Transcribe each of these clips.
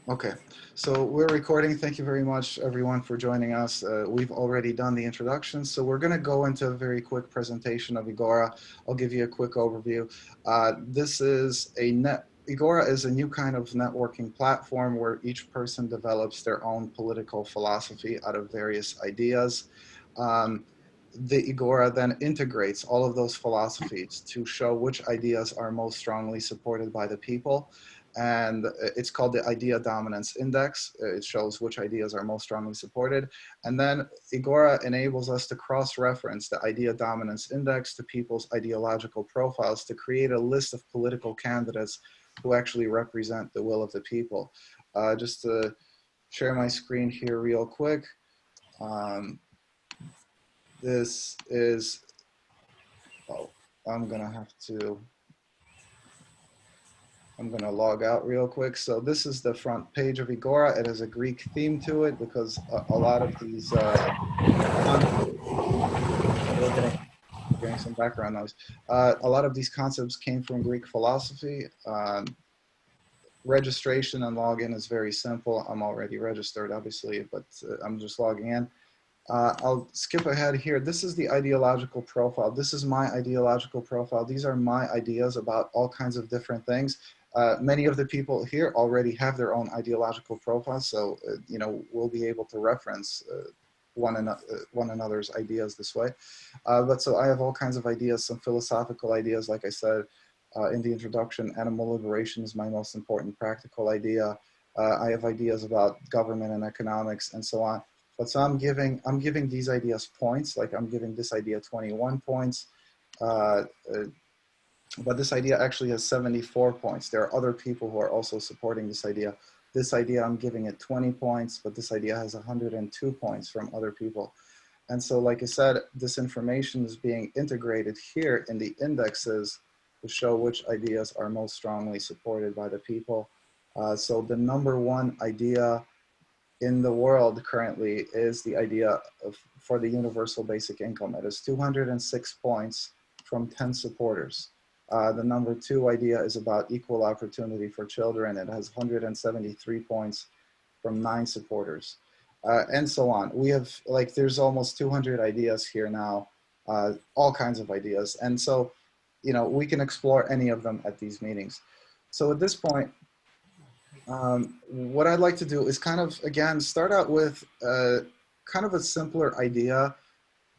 Okay, so we're recording. Thank you very much, everyone, for joining us. We've already done the introduction, so we're going to go into a very quick presentation of Agora. I'll give you a quick overview. This is Agora is a new kind of networking platform where each person develops their own political philosophy out of various ideas. Um, the Agora then integrates all of those philosophies to show which ideas are most strongly supported by the people, and it's called the Idea Dominance Index. It shows which ideas are most strongly supported. And then Agora enables us to cross-reference the Idea Dominance Index to people's ideological profiles to create a list of political candidates who actually represent the will of the people. Just to share my screen here real quick. This is, oh, I'm gonna have to I'm going to log out real quick. So this is the front page of Agora. It has a Greek theme to it because a lot of these, we're getting some background noise. A lot of these concepts came from Greek philosophy. Registration and login is very simple. I'm already registered, obviously, but I'm just logging in. I'll skip ahead here. This is the ideological profile. This is my ideological profile. These are my ideas about all kinds of different things. Many of the people here already have their own ideological profiles, so you know, we'll be able to reference one another's ideas this way. But so I have all kinds of ideas, some philosophical ideas, like I said in the introduction. Animal liberation is my most important practical idea. I have ideas about government and economics and so on. But so I'm giving these ideas points, like I'm giving this idea 21 points. But this idea actually has 74 points. There are other people who are also supporting this idea. This idea, I'm giving it 20 points, but this idea has 102 points from other people. And so, like I said, this information is being integrated here in the indexes to show which ideas are most strongly supported by the people. So the number one idea in the world currently is the idea for the universal basic income. It is 206 points from 10 supporters. The number two idea is about equal opportunity for children. It has 173 points from 9 supporters, and so on. We have, like, there's almost 200 ideas here now, all kinds of ideas. And so, you know, we can explore any of them at these meetings. So at this point, what I'd like to do is kind of, again, start out with kind of a simpler idea,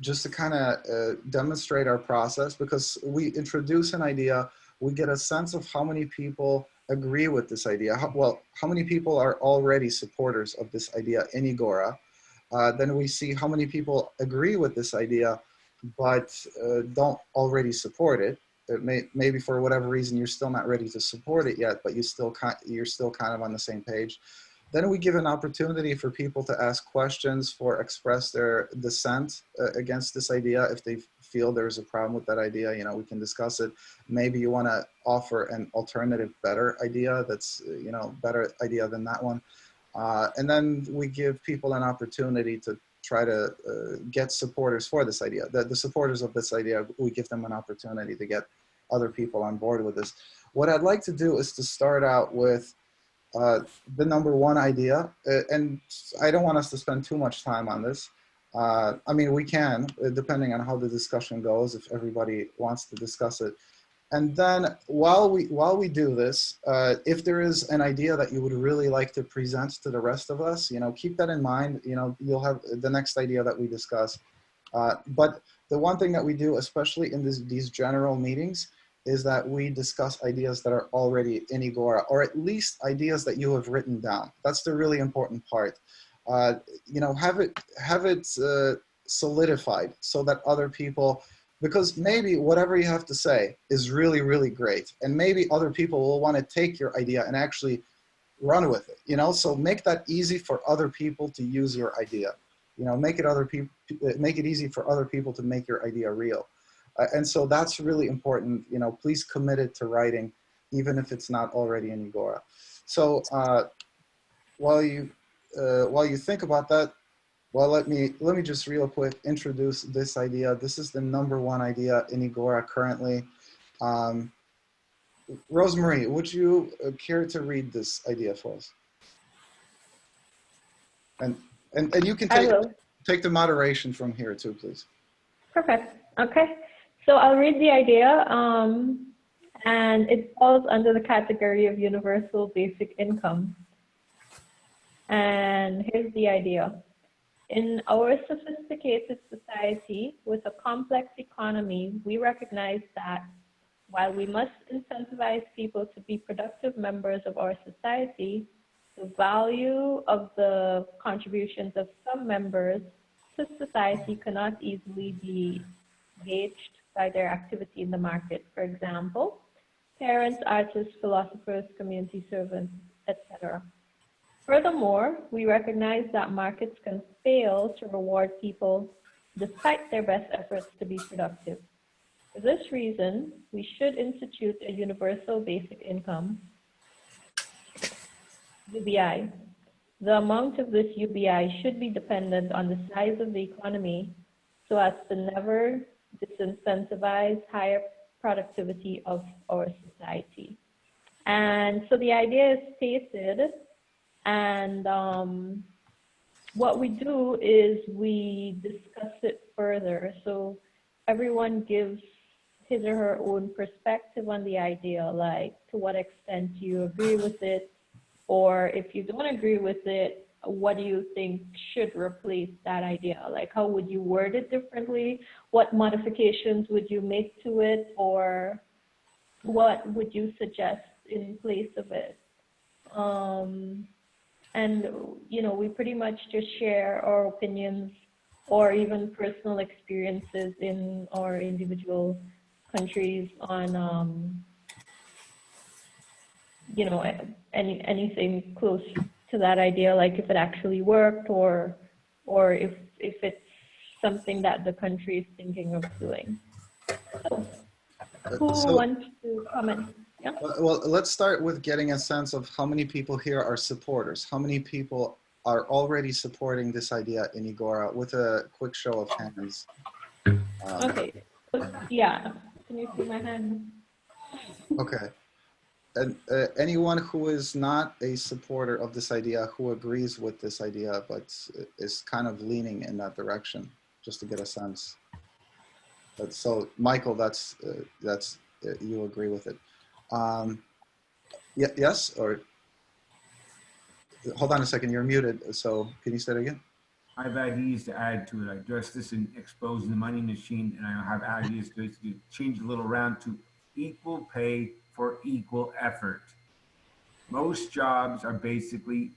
just to kind of demonstrate our process, because we introduce an idea, we get a sense of how many people agree with this idea. How many people are already supporters of this idea in Agora. Then we see how many people agree with this idea, but don't already support it. Maybe for whatever reason you're still not ready to support it yet, but you're still kind of on the same page. Then we give an opportunity for people to ask questions, for express their dissent against this idea. If they feel there's a problem with that idea, you know, we can discuss it. Maybe you want to offer an alternative, better idea that's, you know, better idea than that one. And then we give people an opportunity to try to get supporters for this idea. The supporters of this idea, we give them an opportunity to get other people on board with this. What I'd like to do is to start out with the number one idea, and I don't want us to spend too much time on this. I mean, we can, depending on how the discussion goes, if everybody wants to discuss it. And then while we do this, if there is an idea that you would really like to present to the rest of us, you know, keep that in mind. You know, you'll have the next idea that we discuss. But the one thing that we do, especially in these general meetings, is that we discuss ideas that are already in Agora, or at least ideas that you have written down. That's the really important part. You know, have it solidified so that other people, because maybe whatever you have to say is really, really great, and maybe other people will want to take your idea and actually run with it, you know? So make that easy for other people to use your idea. You know, make it easy for other people to make your idea real. And so that's really important. You know, please commit it to writing, even if it's not already in Agora. So while you think about that, well, let me just real quick introduce this idea. This is the number one idea in Agora currently. Rosemary, would you care to read this idea for us? And and you can I will. take the moderation from here too, please. Perfect. Okay. So I'll read the idea, and it falls under the category of universal basic income. And here's the idea. In our sophisticated society with a complex economy, we recognize that while we must incentivize people to be productive members of our society, the value of the contributions of some members to society cannot easily be gauged by their activity in the market. For example, parents, artists, philosophers, community servants, etc. Furthermore, we recognize that markets can fail to reward people despite their best efforts to be productive. For this reason, we should institute a universal basic income, UBI. The amount of this UBI should be dependent on the size of the economy so as to never disincentivize higher productivity of our society. And so the idea is stated, and what we do is we discuss it further. So everyone gives his or her own perspective on the idea, like to what extent you agree with it, or if you don't agree with it, what do you think should replace that idea? Like, how would you word it differently? What modifications would you make to it, or what would you suggest in place of it? And, you know, we pretty much just share our opinions or even personal experiences in our individual countries on, you know, anything close to that idea, like if it actually worked, or if it's something that the country is thinking of doing. So who So, wants to comment? Yeah. well, let's start with getting a sense of how many people here are supporters. How many people are already supporting this idea in Igora, with a quick show of hands. Okay. Yeah. Can you see my hand? Okay. And anyone who is not a supporter of this idea, who agrees with this idea, but is kind of leaning in that direction, just to get a sense. But so, Michael, that's you agree with it. Yeah, yes, or hold on a second, you're muted. So can you say it again? I have ideas to add to it. I addressed this in Exposing the Money Machine, and I have ideas to change a little around to equal pay for equal effort. Most jobs are basically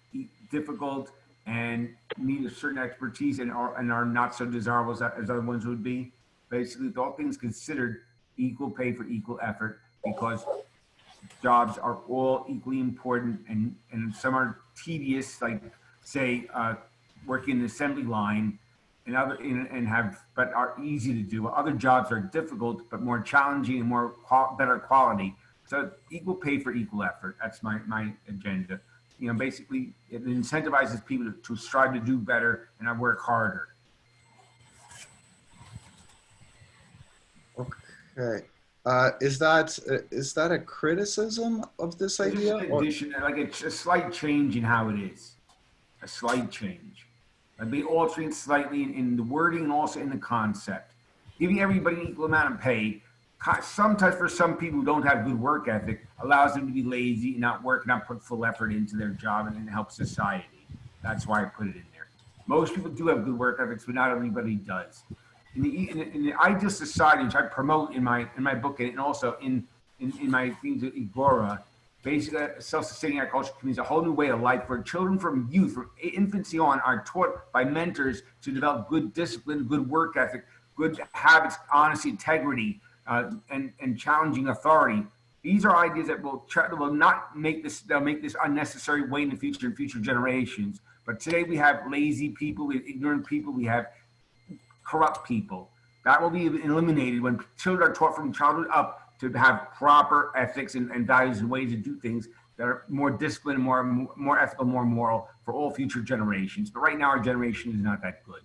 difficult and need a certain expertise and are not so desirable as other ones would be. Basically, all things considered, equal pay for equal effort, because jobs are all equally important, and some are tedious, like say working in the assembly line, and have but are easy to do. Other jobs are difficult but more challenging and better quality. So equal pay for equal effort. That's my agenda. You know, basically it incentivizes people to strive to do better and work harder. Okay. Is that a criticism of this idea? Just an addition, like a slight change in how it is. A slight change. I'd be altering slightly in the wording and also in the concept. Giving everybody an equal amount of pay, sometimes for some people who don't have good work ethic, allows them to be lazy and not work, not put full effort into their job and help society. That's why I put it in there. Most people do have good work ethics, but not everybody does. In the ideal society, which I promote in my book and also in my things at Igora, basically self-sustaining agriculture means a whole new way of life where children from youth, from infancy on, are taught by mentors to develop good discipline, good work ethic, good habits, honesty, integrity, and challenging authority. These are ideas that will not make this, they'll make this unnecessary way in the future, in future generations. But today we have lazy people, we have ignorant people, we have corrupt people. That will be eliminated when children are taught from childhood up to have proper ethics and values and ways to do things that are more disciplined, more ethical, more moral for all future generations. But right now, our generation is not that good.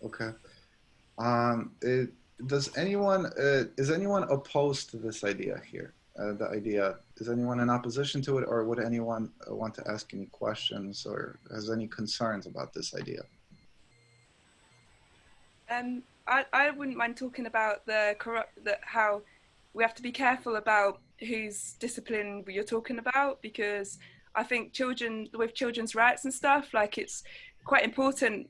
Okay. Is anyone opposed to this idea here? the idea. Is anyone in opposition to it, or would anyone want to ask any questions or has any concerns about this idea? I wouldn't mind talking about how we have to be careful about whose discipline you're talking about, because I think with children's rights and stuff, like it's quite important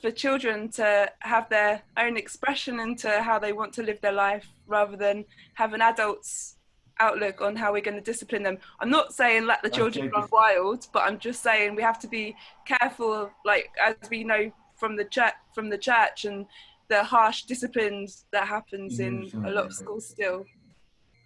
for children to have their own expression into how they want to live their life, rather than have an adult's outlook on how we're going to discipline them. I'm not saying let the children run wild, but I'm just saying we have to be careful, like as we know from the church and the harsh disciplines that happens in a lot of schools still.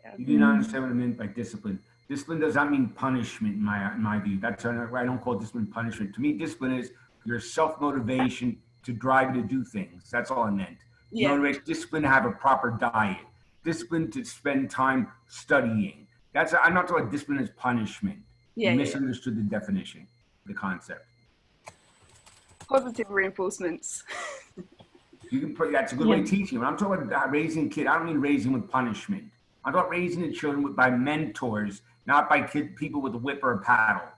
Yeah. You do not understand what I meant by discipline. Discipline does not mean punishment in my view. That's why I don't call discipline punishment. To me, discipline is your self-motivation to drive you to do things. That's all I meant. Yeah. Discipline to have a proper diet. Discipline to spend time studying. I'm not talking about discipline as punishment. Yeah, you misunderstood the definition, the concept. Positive reinforcements. You can put that's a good way of teaching. When I'm talking about raising a kid, I don't mean raising with punishment. I'm talking about raising the children by mentors, not by people with a whip or a paddle.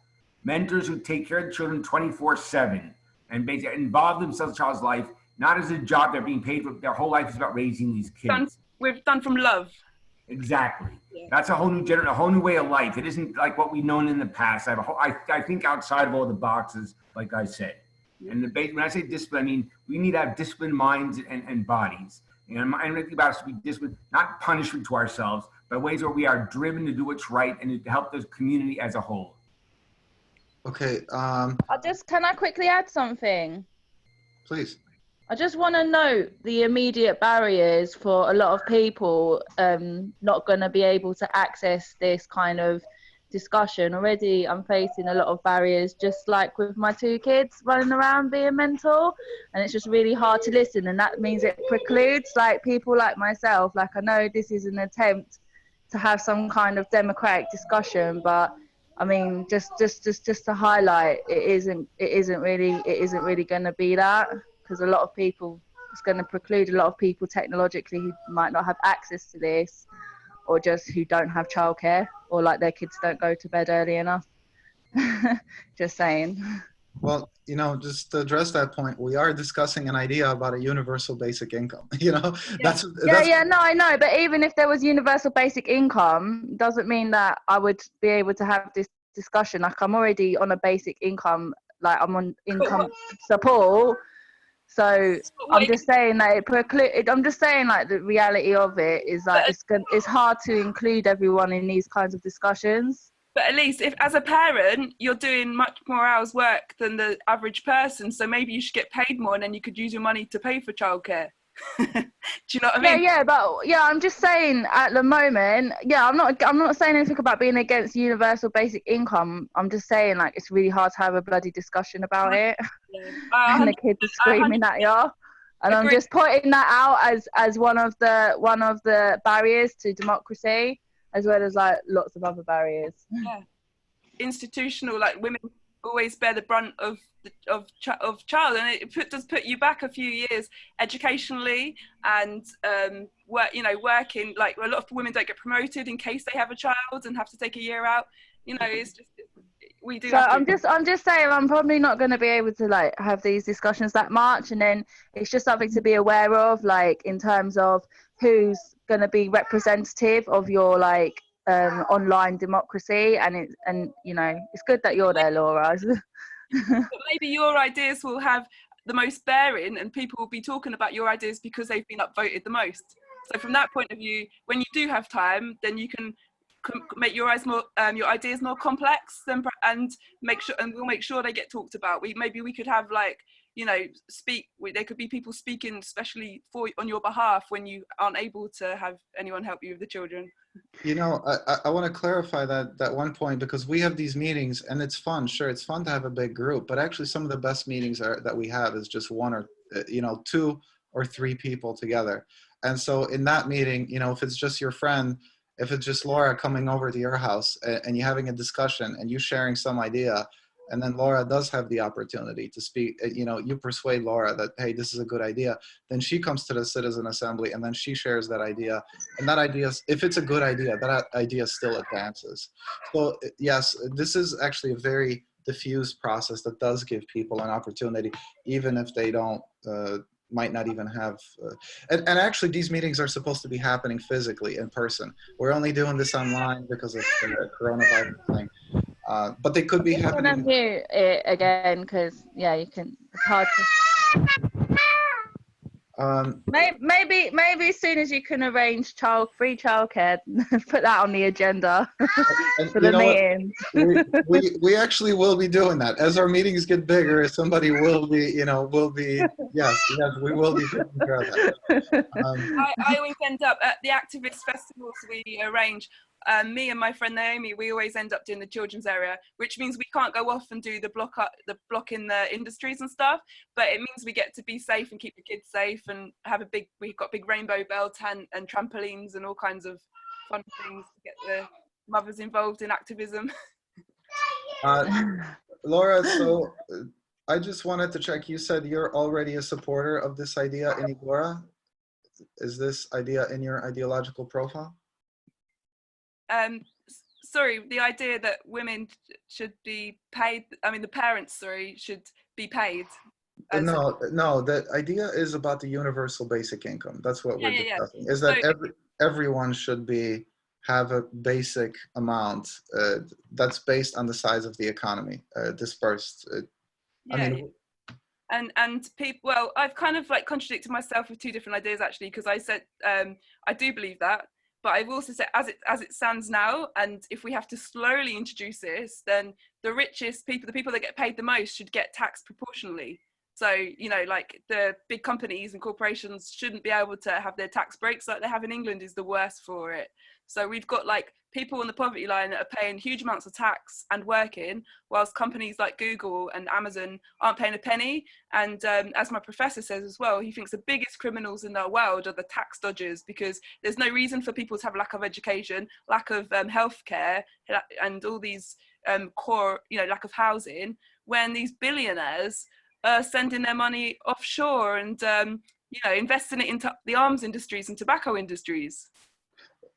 Mentors who take care of the children 24/7 and basically involve themselves in the child's life, not as a job they're being paid for. Their whole life is about raising these kids. We've done from love. Exactly. Yeah. That's a whole new way of life. It isn't like what we've known in the past. I think outside of all the boxes, like I said. And when I say discipline, I mean we need to have disciplined minds and bodies. And I think about us to be disciplined, not punishment to ourselves, but ways where we are driven to do what's right and to help the community as a whole. Okay. Can I quickly add something? Please. I just want to note the immediate barriers for a lot of people not going to be able to access this kind of discussion. Already I'm facing a lot of barriers, just like with my 2 kids running around being mental, and it's just really hard to listen, and that means it precludes like people like myself. Like I know this is an attempt to have some kind of democratic discussion, but I mean just to highlight, it isn't really going to be that, because a lot of people, it's going to preclude a lot of people technologically who might not have access to this, or just who don't have childcare, or like their kids don't go to bed early enough. Just saying. Well, just to address that point, we are discussing an idea about a universal basic income. That's no, I know. But even if there was universal basic income, doesn't mean that I would be able to have this discussion. Like I'm already on a basic income, like I'm on income support. So I'm just saying that I'm just saying like the reality of it is that it's hard to include everyone in these kinds of discussions. But at least if as a parent you're doing much more hours work than the average person, so maybe you should get paid more and then you could use your money to pay for childcare. Do you know what I mean? I'm just saying at the moment, I'm not saying anything about being against universal basic income. I'm just saying like it's really hard to have a bloody discussion about it. And the kids are screaming at you. And I'm just pointing that out as one of the barriers to democracy, as well as like lots of other barriers. Yeah. Institutional, like women always bear the brunt of child, and it does put you back a few years educationally, and working, like a lot of women don't get promoted in case they have a child and have to take a year out. It's just we do. So I'm just saying I'm probably not going to be able to like have these discussions that much, and then it's just something to be aware of, like in terms of who's going to be representative of your like online democracy, and it's good that you're there, Laura. But maybe your ideas will have the most bearing and people will be talking about your ideas because they've been upvoted the most. So from that point of view, when you do have time, then you can make your ideas more complex, and we'll make sure they get talked about. Maybe we could have like there could be people speaking especially on your behalf when you aren't able to have anyone help you with the children. I want to clarify that one point, because we have these meetings and it's fun. Sure, it's fun to have a big group, but actually some of the best meetings that we have is just 1 or 2 or 3 people together. And so in that meeting, if it's just your friend, if it's just Laura coming over to your house and you're having a discussion and you sharing some idea, and then Laura does have the opportunity to speak, you persuade Laura that, hey, this is a good idea. Then she comes to the citizen assembly and then she shares that idea. And that idea, if it's a good idea, that idea still advances. So yes, this is actually a very diffuse process that does give people an opportunity, even if they don't, might not even have, and actually these meetings are supposed to be happening physically in person. We're only doing this online because of the coronavirus thing. But they could be I want to happening. mute it again because yeah, you can. It's hard to. Maybe as soon as you can arrange free childcare, put that on the agenda And for you the know what? meeting. We actually will be doing that as our meetings get bigger. Somebody will be, yes, we will be taking care of that. I always end up at the activist festivals we arrange. Me and my friend Naomi, we always end up doing the children's area, which means we can't go off and do the block in the industries and stuff. But it means we get to be safe and keep the kids safe and have we've got big rainbow belt and trampolines and all kinds of fun things to get the mothers involved in activism. Laura, so I just wanted to check. You said you're already a supporter of this idea in Igora. Is this idea in your ideological profile? Sorry, the idea that women should be paid, I mean the parents, should be paid. No, the idea is about the universal basic income. That's what we're discussing. Is that everyone should have a basic amount that's based on the size of the economy dispersed. And people, well, I've kind of like contradicted myself with two different ideas actually, because I said I do believe that, but I've also said as it stands now, and if we have to slowly introduce this, then the richest people, the people that get paid the most, should get taxed proportionally. So, like the big companies and corporations shouldn't be able to have their tax breaks like they have in England is the worst for it. So we've got like people on the poverty line that are paying huge amounts of tax and working, whilst companies like Google and Amazon aren't paying a penny. And as my professor says as well, he thinks the biggest criminals in the world are the tax dodgers, because there's no reason for people to have lack of education, lack of healthcare, and all these core, lack of housing, when these billionaires are sending their money offshore and investing it into the arms industries and tobacco industries.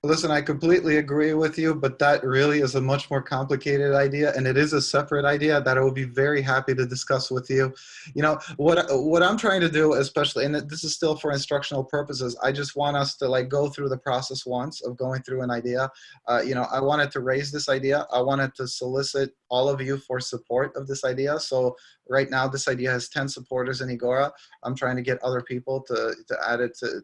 Listen, I completely agree with you, but that really is a much more complicated idea, and it is a separate idea that I will be very happy to discuss with you. What I'm trying to do, especially, and this is still for instructional purposes, I just want us to like go through the process once of going through an idea. I wanted to raise this idea. I wanted to solicit all of you for support of this idea. So right now, this idea has 10 supporters in Igora. I'm trying to get other people to add it to.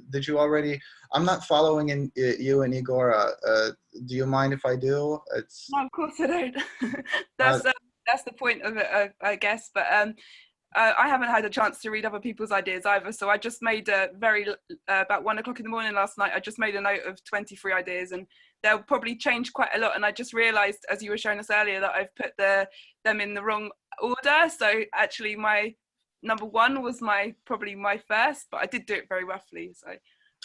Did you already? I'm not following you in Igora. Do you mind if I do? No, of course I don't. That's the point of it, I guess. But I haven't had a chance to read other people's ideas either. So I just made about 1 o'clock in the morning last night, I just made a note of 23 ideas, and they'll probably change quite a lot. And I just realized, as you were showing us earlier, that I've put them in the wrong order. So actually my number 1 was probably my first, but I did do it very roughly. So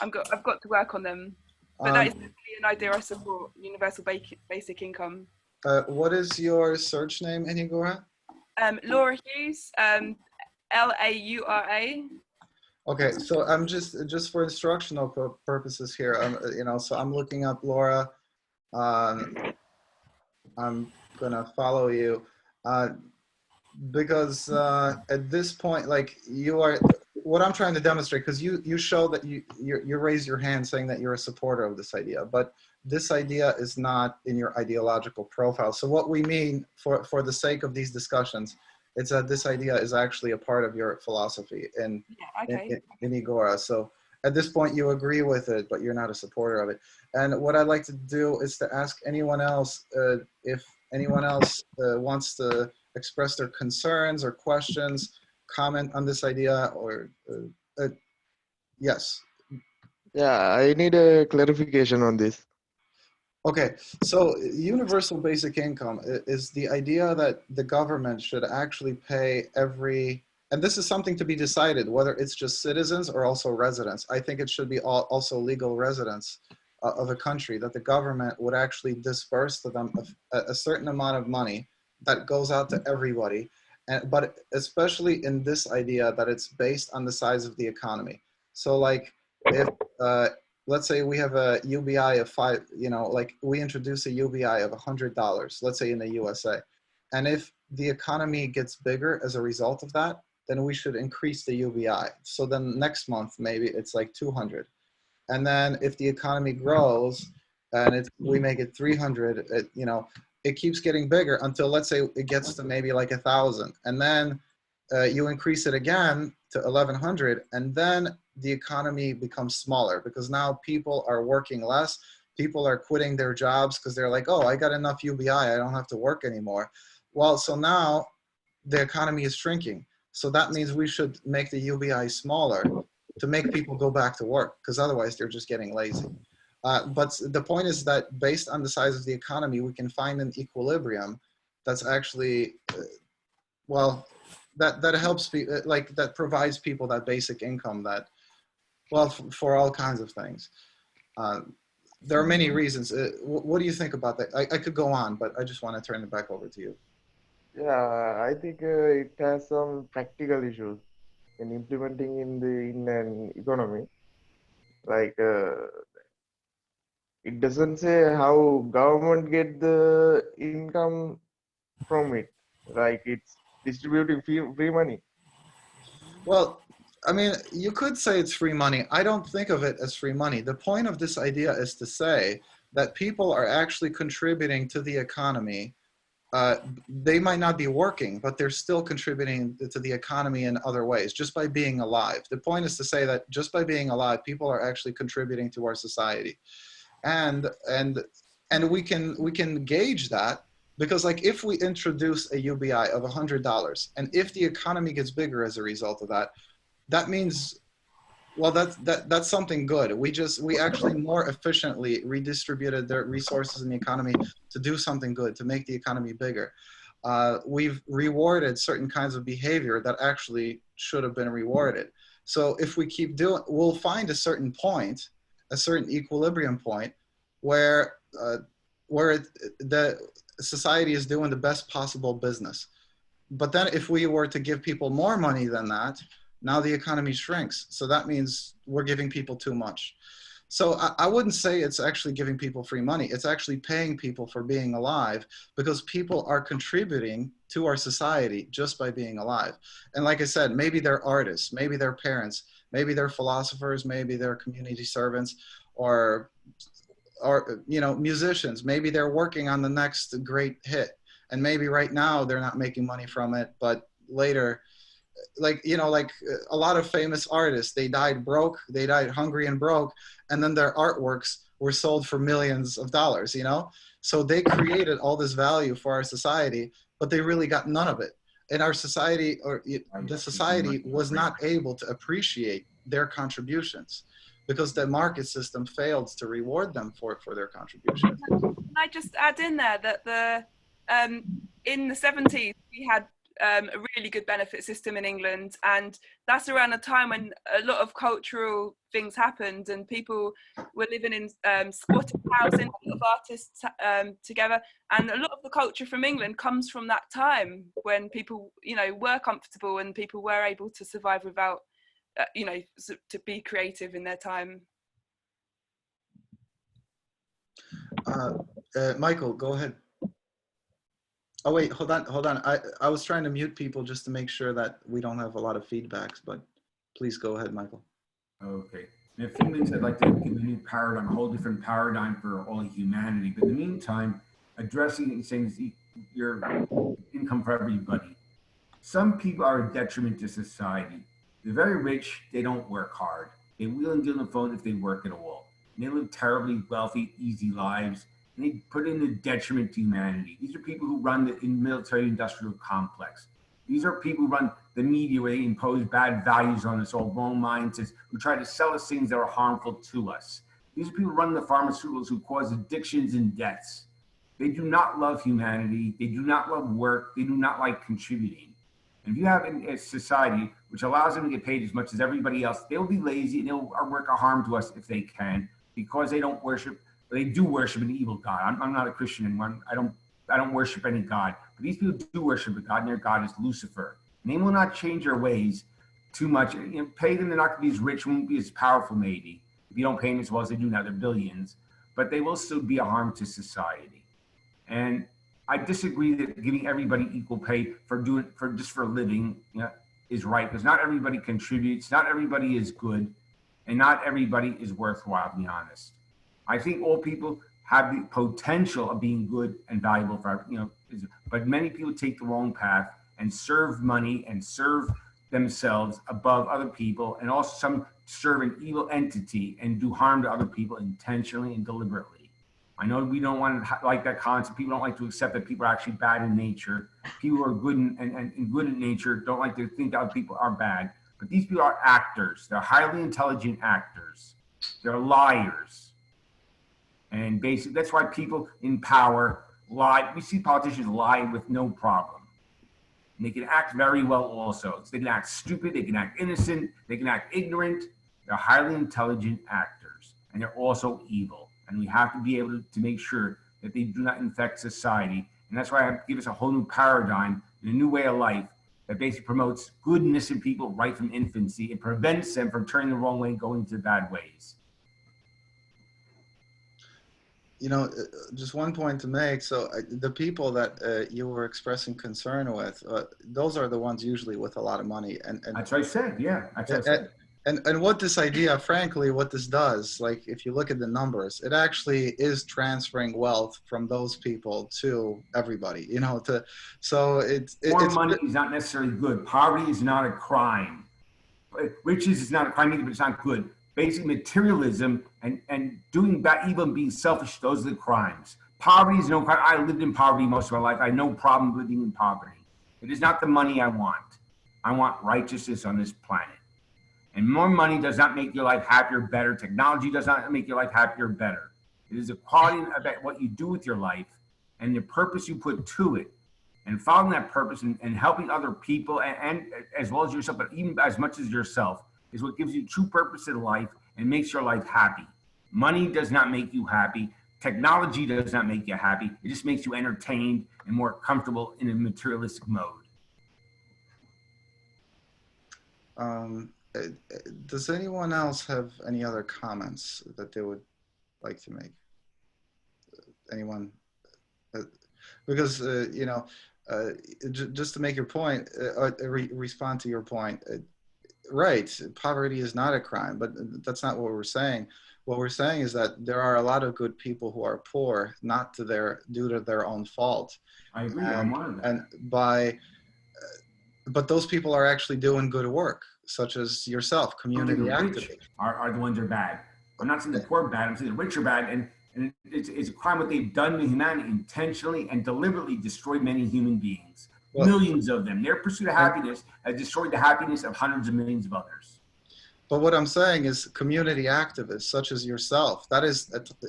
I've got to work on them. But that is definitely an idea I support, universal basic income. What is your search name in Igora? Laura Hughes, Laura. Okay, so I'm just for instructional purposes here. So I'm looking up Laura. I'm gonna follow you because at this point, like you are. What I'm trying to demonstrate, because you show that you raise your hand saying that you're a supporter of this idea, but this idea is not in your ideological profile. So what we mean for the sake of these discussions, it's that this idea is actually a part of your philosophy in Igora. So at this point you agree with it, but you're not a supporter of it. And what I'd like to do is to ask anyone else, if anyone else wants to express their concerns or questions, comment on this idea, or yes. Yeah, I need a clarification on this. Okay, so universal basic income is the idea that the government should actually pay and this is something to be decided, whether it's just citizens or also residents. I think it should be also legal residents of a country, that the government would actually disperse to them a certain amount of money that goes out to everybody. And, but especially in this idea that it's based on the size of the economy. So like if, let's say we have a UBI of five, you know, like we introduce a UBI of $100, let's say in the USA. And if the economy gets bigger as a result of that, then we should increase the UBI. So then next month, maybe it's like 200. And then if the economy grows and we make it 300, you know, it keeps getting bigger until, let's say, it gets to maybe like 1,000. And then you increase it again to 1,100, and then the economy becomes smaller because now people are working less. People are quitting their jobs because they're like, oh, I got enough UBI, I don't have to work anymore. Well, so now the economy is shrinking. So that means we should make the UBI smaller to make people go back to work, because otherwise they're just getting lazy. But the point is that based on the size of the economy, we can find an equilibrium that's actually, well, that helps people, like that provides people that basic income that, well, for all kinds of things. There are many reasons. What do you think about that? I could go on, but I just want to turn it back over to you. Yeah, I think it has some practical issues in implementing in an economy. Like it doesn't say how government get the income from it. Like it's distributing free money. Well, I mean, you could say it's free money. I don't think of it as free money. The point of this idea is to say that people are actually contributing to the economy. They might not be working, but they're still contributing to the economy in other ways, just by being alive. The point is to say that just by being alive, people are actually contributing to our society. And we can gauge that because, like, if we introduce a UBI of $100, and if the economy gets bigger as a result of that, that means, well, that's something good. We actually more efficiently redistributed the resources in the economy to do something good, to make the economy bigger. We've rewarded certain kinds of behavior that actually should have been rewarded. So if we keep doing, we'll find a certain point, a certain equilibrium point, where the society is doing the best possible business. But then if we were to give people more money than that, now the economy shrinks. So that means we're giving people too much. So I wouldn't say it's actually giving people free money. It's actually paying people for being alive, because people are contributing to our society just by being alive. And like I said, maybe they're artists, maybe they're parents, maybe they're philosophers, maybe they're community servants, or you know, musicians. Maybe they're working on the next great hit. And maybe right now they're not making money from it, but later, like, you know, like a lot of famous artists, they died broke, they died hungry and broke, and then their artworks were sold for millions of dollars, you know? So they created all this value for our society, but they really got none of it. And our society, or the society, was not able to appreciate their contributions because the market system failed to reward them for their contributions. Can I just add in there that in the 70s, we had a really good benefit system in England, and that's around a time when a lot of cultural things happened and people were living in squatted housing, a lot of artists together, and a lot of the culture from England comes from that time when people, you know, were comfortable and people were able to survive without, you know, to be creative in their time. Michael, go ahead. Oh wait, hold on. I was trying to mute people just to make sure that we don't have a lot of feedbacks, but please go ahead, Michael. Okay. In a few minutes, I'd like to give a new paradigm, a whole different paradigm for all humanity. But in the meantime, addressing and saying your income for everybody. Some people are a detriment to society. The very rich, they don't work hard. They wheel and deal on the phone if they work at all. And they live terribly wealthy, easy lives. And they put in a detriment to humanity. These are people who run the military-industrial complex. These are people who run the media, where they impose bad values on us, all wrong mindsets, who try to sell us things that are harmful to us. These are people who run the pharmaceuticals, who cause addictions and deaths. They do not love humanity. They do not love work. They do not like contributing. And if you have a society which allows them to get paid as much as everybody else, they'll be lazy and they'll work a harm to us if they can, because they don't worship. They do worship an evil God. I'm not a Christian, and I don't I don't worship any God. But these people do worship a God, and their God is Lucifer. And they will not change their ways too much. You know, pay them, they're not going to be as rich, won't be as powerful maybe. If you don't pay them as well as they do now, they're billions. But they will still be a harm to society. And I disagree that giving everybody equal pay for just for a living, you know, is right, because not everybody contributes, not everybody is good, and not everybody is worthwhile, to be honest. I think all people have the potential of being good and valuable for, you know, but many people take the wrong path and serve money and serve themselves above other people, and also some serve an evil entity and do harm to other people intentionally and deliberately. I know we don't want to like that concept. People don't like to accept that people are actually bad in nature. People who are good and good in nature don't like to think that other people are bad. But these people are actors. They're highly intelligent actors. They're liars. And basically, that's why people in power lie. We see politicians lie with no problem. And they can act very well also. So they can act stupid, they can act innocent, they can act ignorant. They're highly intelligent actors. And they're also evil. And we have to be able to make sure that they do not infect society. And that's why I have to give us a whole new paradigm and a new way of life that basically promotes good, innocent people right from infancy and prevents them from turning the wrong way and going to bad ways. You know, just one point to make. So the people that you were expressing concern with, those are the ones usually with a lot of money. And that's what I said. Yeah, that's what I said. And what this idea, frankly, what this does, like if you look at the numbers, it actually is transferring wealth from those people to everybody. You know, so more money is not necessarily good. Poverty is not a crime. Riches is not a crime either, but it's not good. Basic materialism and doing bad, evil and being selfish, those are the crimes. Poverty is no crime. I lived in poverty most of my life. I have no problem living in poverty. It is not the money I want. I want righteousness on this planet. And more money does not make your life happier, better. Technology does not make your life happier, better. It is a quality of what you do with your life and the purpose you put to it. And following that purpose and helping other people and as well as yourself, but even as much as yourself, is what gives you true purpose in life and makes your life happy. Money does not make you happy. Technology does not make you happy. It just makes you entertained and more comfortable in a materialistic mode. Does anyone else have any other comments that they would like to make? Anyone? Because, you know, just to make your point, respond to your point, right, poverty is not a crime, but that's not what we're saying. What we're saying is that there are a lot of good people who are poor, not due to their own fault. I agree. I'm one of them. But those people are actually doing good work, such as yourself, community activists. Are the ones that are bad. I'm not saying the poor are bad. I'm saying the rich are bad, and it's a crime what they've done to humanity, intentionally and deliberately destroyed many human beings. Well, millions of them. Their pursuit of happiness has destroyed the happiness of hundreds of millions of others. But what I'm saying is community activists such as yourself,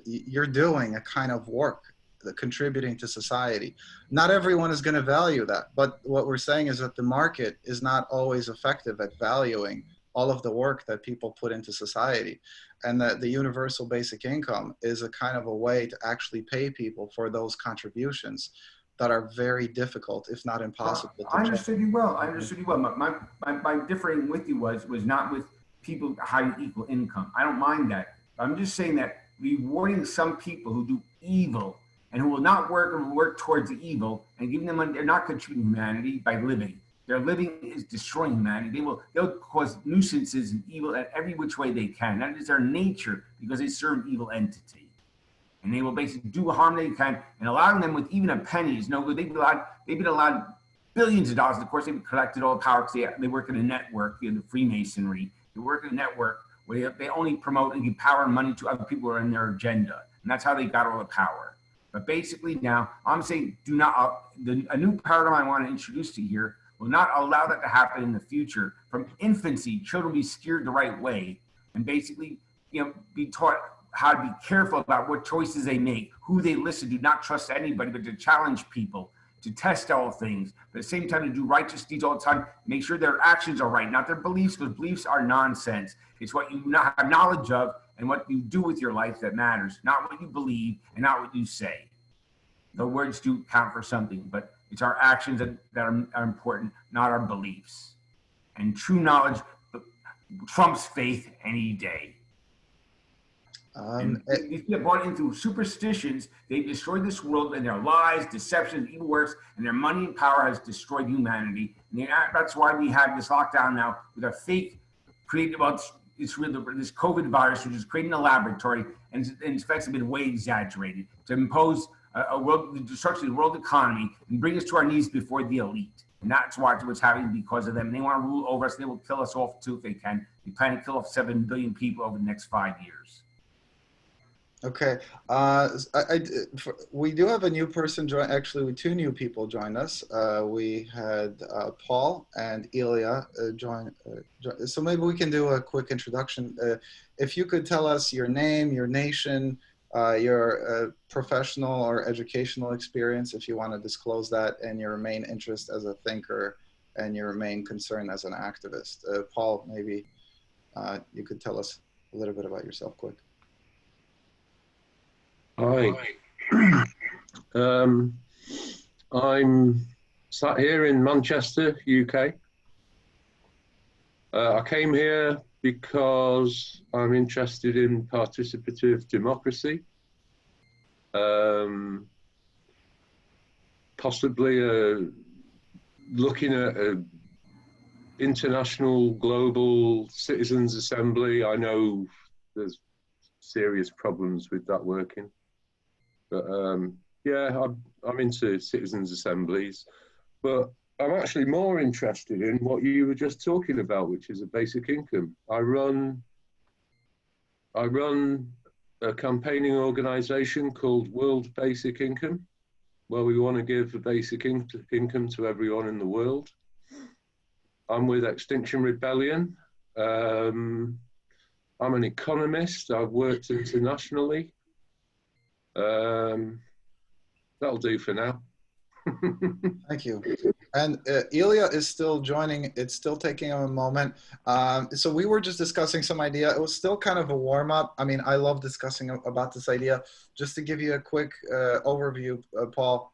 you're doing a kind of work, contributing to society. Not everyone is going to value that, but what we're saying is that the market is not always effective at valuing all of the work that people put into society, and that the universal basic income is a kind of a way to actually pay people for those contributions that are very difficult, if not impossible. I understood you well. I understood you well. My differing with you was not with people having equal income. I don't mind that. I'm just saying that rewarding some people who do evil and who will not work or work towards the evil and giving them money, they're not contributing to humanity by living. Their living is destroying humanity. They'll cause nuisances and evil at every which way they can. That is their nature because they serve an evil entity. And they will basically do harm they can, and allowing them with even a penny is no good. They've been allowed billions of dollars. Of course, they've collected all the power because they work in a network, the Freemasonry. They work in a network where they only promote and give power and money to other people who are in their agenda. And that's how they got all the power. But basically now, I'm saying a new paradigm I want to introduce to you here will not allow that to happen in the future. From infancy, children will be steered the right way and basically, be taught how to be careful about what choices they make, who they listen to, not trust anybody, but to challenge people, to test all things, but at the same time to do righteous deeds all the time, make sure their actions are right, not their beliefs, because beliefs are nonsense. It's what you have knowledge of and what you do with your life that matters, not what you believe and not what you say. The words do count for something, but it's our actions that are important, not our beliefs. And true knowledge trumps faith any day. And these people bought into superstitions. They've destroyed this world, and their lies, deceptions, evil works, and their money and power has destroyed humanity. And that's why we have this lockdown now with a fake created about this COVID virus, which is created in a laboratory, and its effects have been way exaggerated to impose the destruction of the world economy and bring us to our knees before the elite. And that's what's happening because of them. And they want to rule over us. They will kill us off too if they can. They plan to kill off 7 billion people over the next 5 years. Okay, we do have a new person join. Actually, two new people joined us. We had Paul and Ilya join. So maybe we can do a quick introduction. If you could tell us your name, your nation, your professional or educational experience, if you want to disclose that, and your main interest as a thinker and your main concern as an activist. Paul, maybe you could tell us a little bit about yourself quick. Hi, I'm sat here in Manchester, UK. I came here because I'm interested in participative democracy, possibly looking at an international global citizens assembly. I know there's serious problems with that working. But yeah, I'm into citizens' assemblies, but I'm actually more interested in what you were just talking about, which is a basic income. I run a campaigning organisation called World Basic Income, where we want to give a basic income to everyone in the world. I'm with Extinction Rebellion. I'm an economist. I've worked internationally. That'll do for now. Thank you. And Ilya is still joining. It's still taking a moment. So we were just discussing some idea. It was still kind of a warm up. I mean, I love discussing about this idea. Just to give you a quick overview, Paul,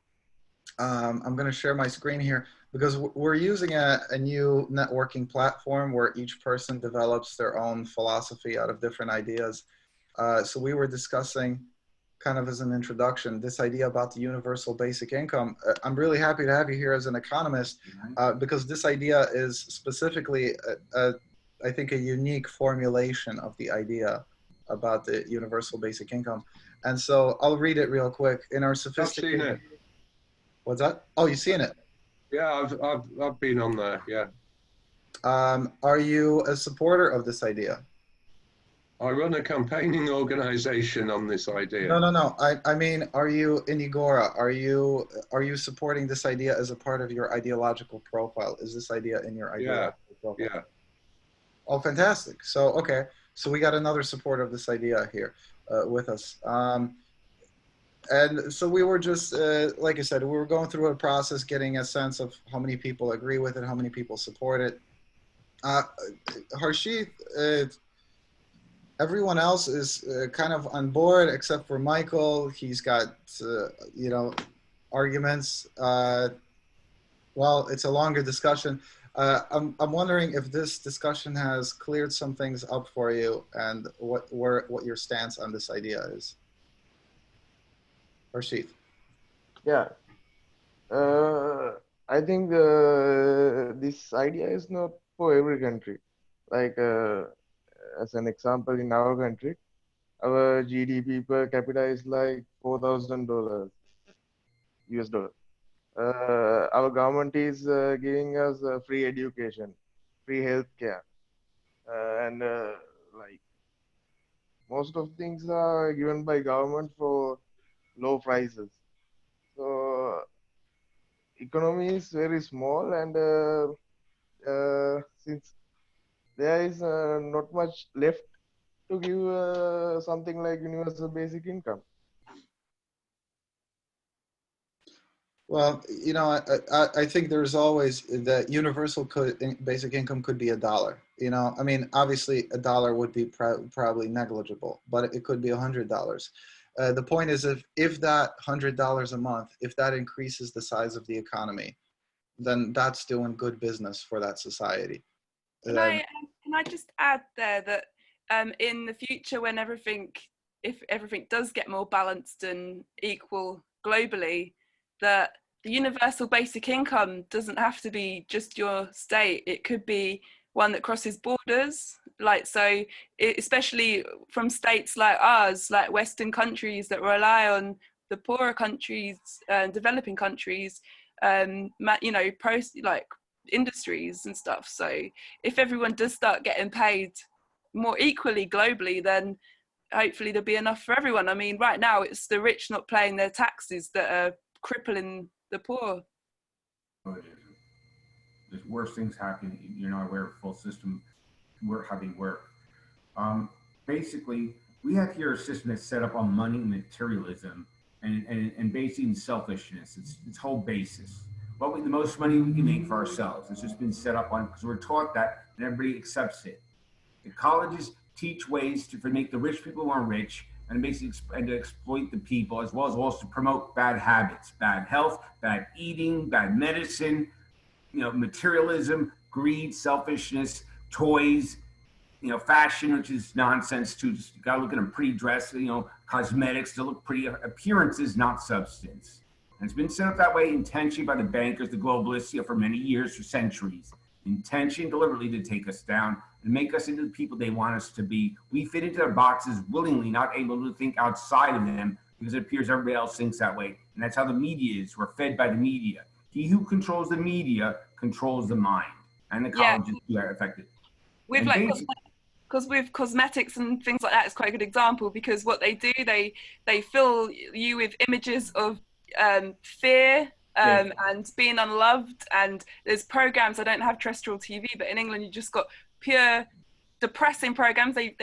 I'm going to share my screen here because we're using a new networking platform where each person develops their own philosophy out of different ideas. So we were discussing, kind of as an introduction, this idea about the universal basic income. I'm really happy to have you here as an economist because this idea is specifically, I think, a unique formulation of the idea about the universal basic income. And so I'll read it real quick. In our sophisticated... I've seen it. What's that? Oh, you've seen it? Yeah, I've been on there, yeah. Are you a supporter of this idea? I run a campaigning organization on this idea. No. I mean, are you in Igora? Are you supporting this idea as a part of your ideological profile? Is this idea in your ideological profile? Yeah. Oh, fantastic. So, okay. So we got another supporter of this idea here with us. And so we were just, like I said, we were going through a process, getting a sense of how many people agree with it, how many people support it. Harshit, everyone else is kind of on board except for Michael. He's got, you know, arguments. Well, it's a longer discussion. I'm wondering if this discussion has cleared some things up for you and what your stance on this idea is. Harshit. Yeah. I think this idea is not for every country. Like, as an example, in our country, our GDP per capita is like $4,000 US dollar. Our government is giving us free education, free healthcare, and like most of things are given by government for low prices. So economy is very small, and since there is not much left to give something like universal basic income. Well, you know, I think there's always the universal basic income could be $1. You know, I mean, obviously $1 would be probably negligible, but it could be $100. The point is, if that $100 a month, if that increases the size of the economy, then that's doing good business for that society. Can I just add there that in the future, when if everything does get more balanced and equal globally, that the universal basic income doesn't have to be just your state. It could be one that crosses borders, like especially from states like ours, like Western countries that rely on the poorer countries, developing countries, like industries and stuff. So if everyone does start getting paid more equally globally, then hopefully there'll be enough for everyone. I mean, right now it's the rich not paying their taxes that are crippling the poor. There's worse things happening. You're not aware of full system work, how they work. Basically, we have here a system that's set up on money and materialism and basically in selfishness. Its whole basis. The most money we can make for ourselves. It's just been set up on, because we're taught that and everybody accepts it. The colleges teach ways to make the rich people more rich and basically and to exploit the people, as well as also promote bad habits, bad health, bad eating, bad medicine, materialism, greed, selfishness, toys, fashion, which is nonsense too. Just you gotta look at them pretty dressed, cosmetics to look pretty. Appearances, not substance. And it's been set up that way intentionally by the bankers, the globalists, for many years, for centuries. Intention deliberately to take us down and make us into the people they want us to be. We fit into their boxes willingly, not able to think outside of them because it appears everybody else thinks that way. And that's how the media is. We're fed by the media. He who controls the media controls the mind. And the colleges are affected. Because with cosmetics and things like that, it's quite a good example, because what they do, they fill you with images of fear and being unloved, and there's programs. I don't have terrestrial TV, but in England you just got pure depressing programs. They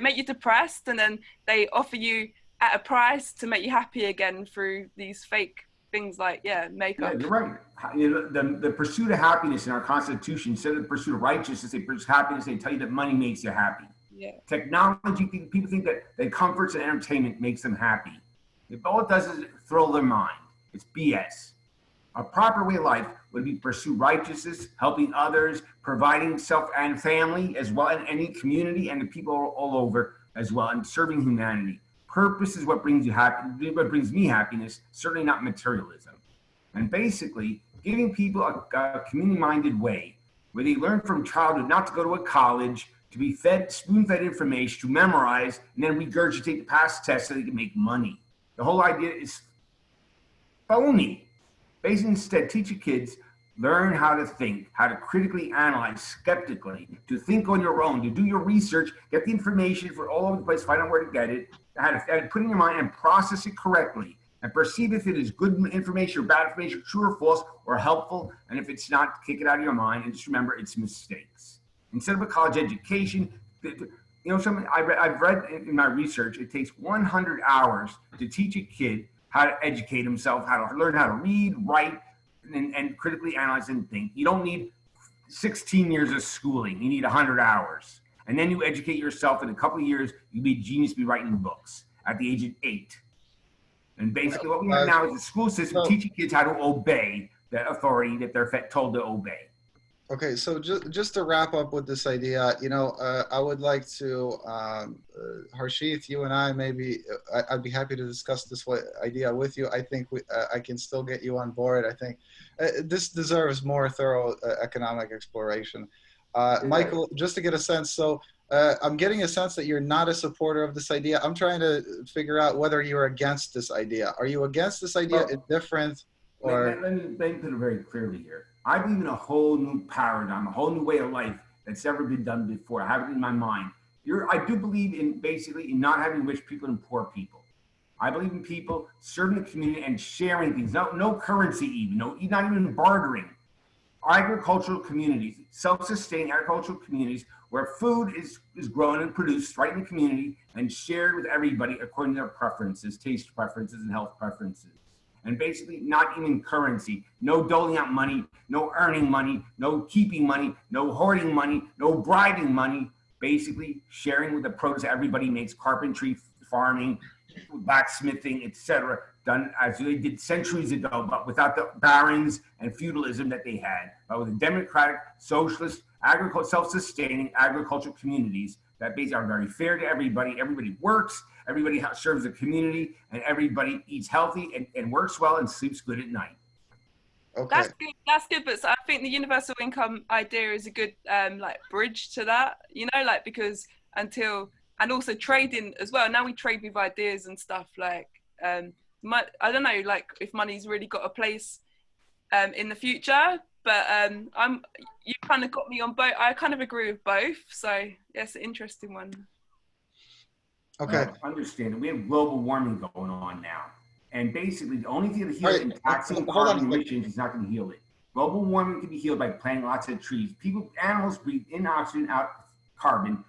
make you depressed, and then they offer you at a price to make you happy again through these fake things like makeup. Yeah, you're right. The pursuit of happiness in our Constitution, instead of the pursuit of righteousness, they pursue happiness. They tell you that money makes you happy. Yeah. Technology, people think that comforts and entertainment makes them happy. All it does is thrill their mind. It's BS. A proper way of life would be pursue righteousness, helping others, providing self and family as well, and any community and the people all over as well, and serving humanity. Purpose is what brings you what brings me happiness, certainly not materialism. And basically, giving people a community-minded way where they learn from childhood not to go to a college, to be spoon-fed information, to memorize, and then regurgitate the past tests so they can make money. The whole idea is phony. Basically, instead, teach your kids, learn how to think, how to critically analyze, skeptically, to think on your own, to do your research, get the information for all over the place, find out where to get it, how to put it in your mind and process it correctly, and perceive if it is good information or bad information, true or false, or helpful, and if it's not, kick it out of your mind, and just remember it's mistakes. Instead of a college education, I've read in my research, it takes 100 hours to teach a kid how to educate himself, how to learn how to read, write, and critically analyze and think. You don't need 16 years of schooling. You need 100 hours. And then you educate yourself. In a couple of years, you'll be a genius, be writing books at the age of 8. And basically what we have now is a school system teaching kids how to obey the authority that they're told to obey. Okay, so just to wrap up with this idea, I would like to, Harshit, you and I, maybe, I'd be happy to discuss this idea with you. I think I can still get you on board. I think this deserves more thorough economic exploration. Michael, just to get a sense, so I'm getting a sense that you're not a supporter of this idea. I'm trying to figure out whether you're against this idea. Are you against this idea, indifferent, or? Let me put it very clearly here. I believe in a whole new paradigm, a whole new way of life that's never been done before. I have it in my mind. I do believe in basically in not having rich people and poor people. I believe in people serving the community and sharing things. No currency even, not even bartering. Agricultural communities, self-sustaining agricultural communities where food is grown and produced right in the community and shared with everybody according to their preferences, taste preferences, and health preferences. And basically not even currency, no doling out money, no earning money, no keeping money, no hoarding money, no bribing money, basically sharing with the produce everybody makes, carpentry, farming, blacksmithing, etc., done as they did centuries ago, but without the barons and feudalism that they had, but with a democratic, socialist, self-sustaining agricultural communities that basically are very fair to everybody. Everybody works, everybody serves the community, and everybody eats healthy and works well and sleeps good at night. Okay. That's good. That's good. But so I think the universal income idea is a good like bridge to that. You know, like because and also trading as well. Now we trade with ideas and stuff. Like I don't know, like if money's really got a place in the future. But you kind of got me on both. I kind of agree with both. So yes, an interesting one. Okay. Understand that we have global warming going on now. And basically, the only thing to heal it in taxing Hold on a carbon second. emissions is not going to heal it. Global warming can be healed by planting lots of trees. Animals breathe in oxygen, out carbon.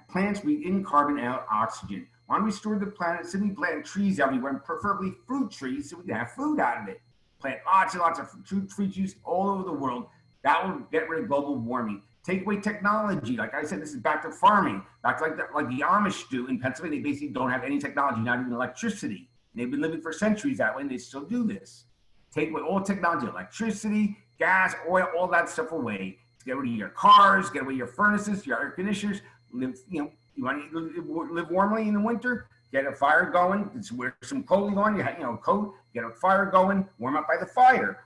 Plants breathe in carbon, out oxygen. Why don't we store the planet? Simply plant trees everywhere, and preferably fruit trees, so we can have food out of it. Plant lots and lots of fruit juice all over the world. That will get rid of global warming. Take away technology. Like I said, this is back to farming. Back to like the Amish do in Pennsylvania. They basically don't have any technology, not even electricity. They've been living for centuries that way, and they still do this. Take away all technology, electricity, gas, oil, all that stuff away. Get rid of your cars, get rid of your furnaces, your air conditioners. You want to live warmly in the winter? Get a fire going. Wear some clothing on. Coat. Get a fire going. Warm up by the fire.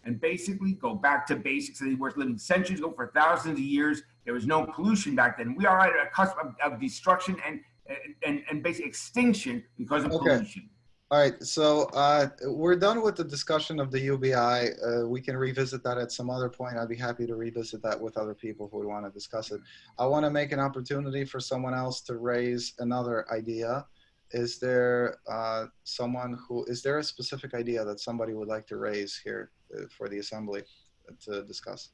And basically go back to basics. They were living centuries ago for thousands of years. There was no pollution back then. We are at a cusp of destruction and basic extinction because of pollution. All right, so we're done with the discussion of the UBI. We can revisit that at some other point. I'd be happy to revisit that with other people who would want to discuss it. I want to make an opportunity for someone else to raise another idea. Is there is there a specific idea that somebody would like to raise here for the assembly to discuss?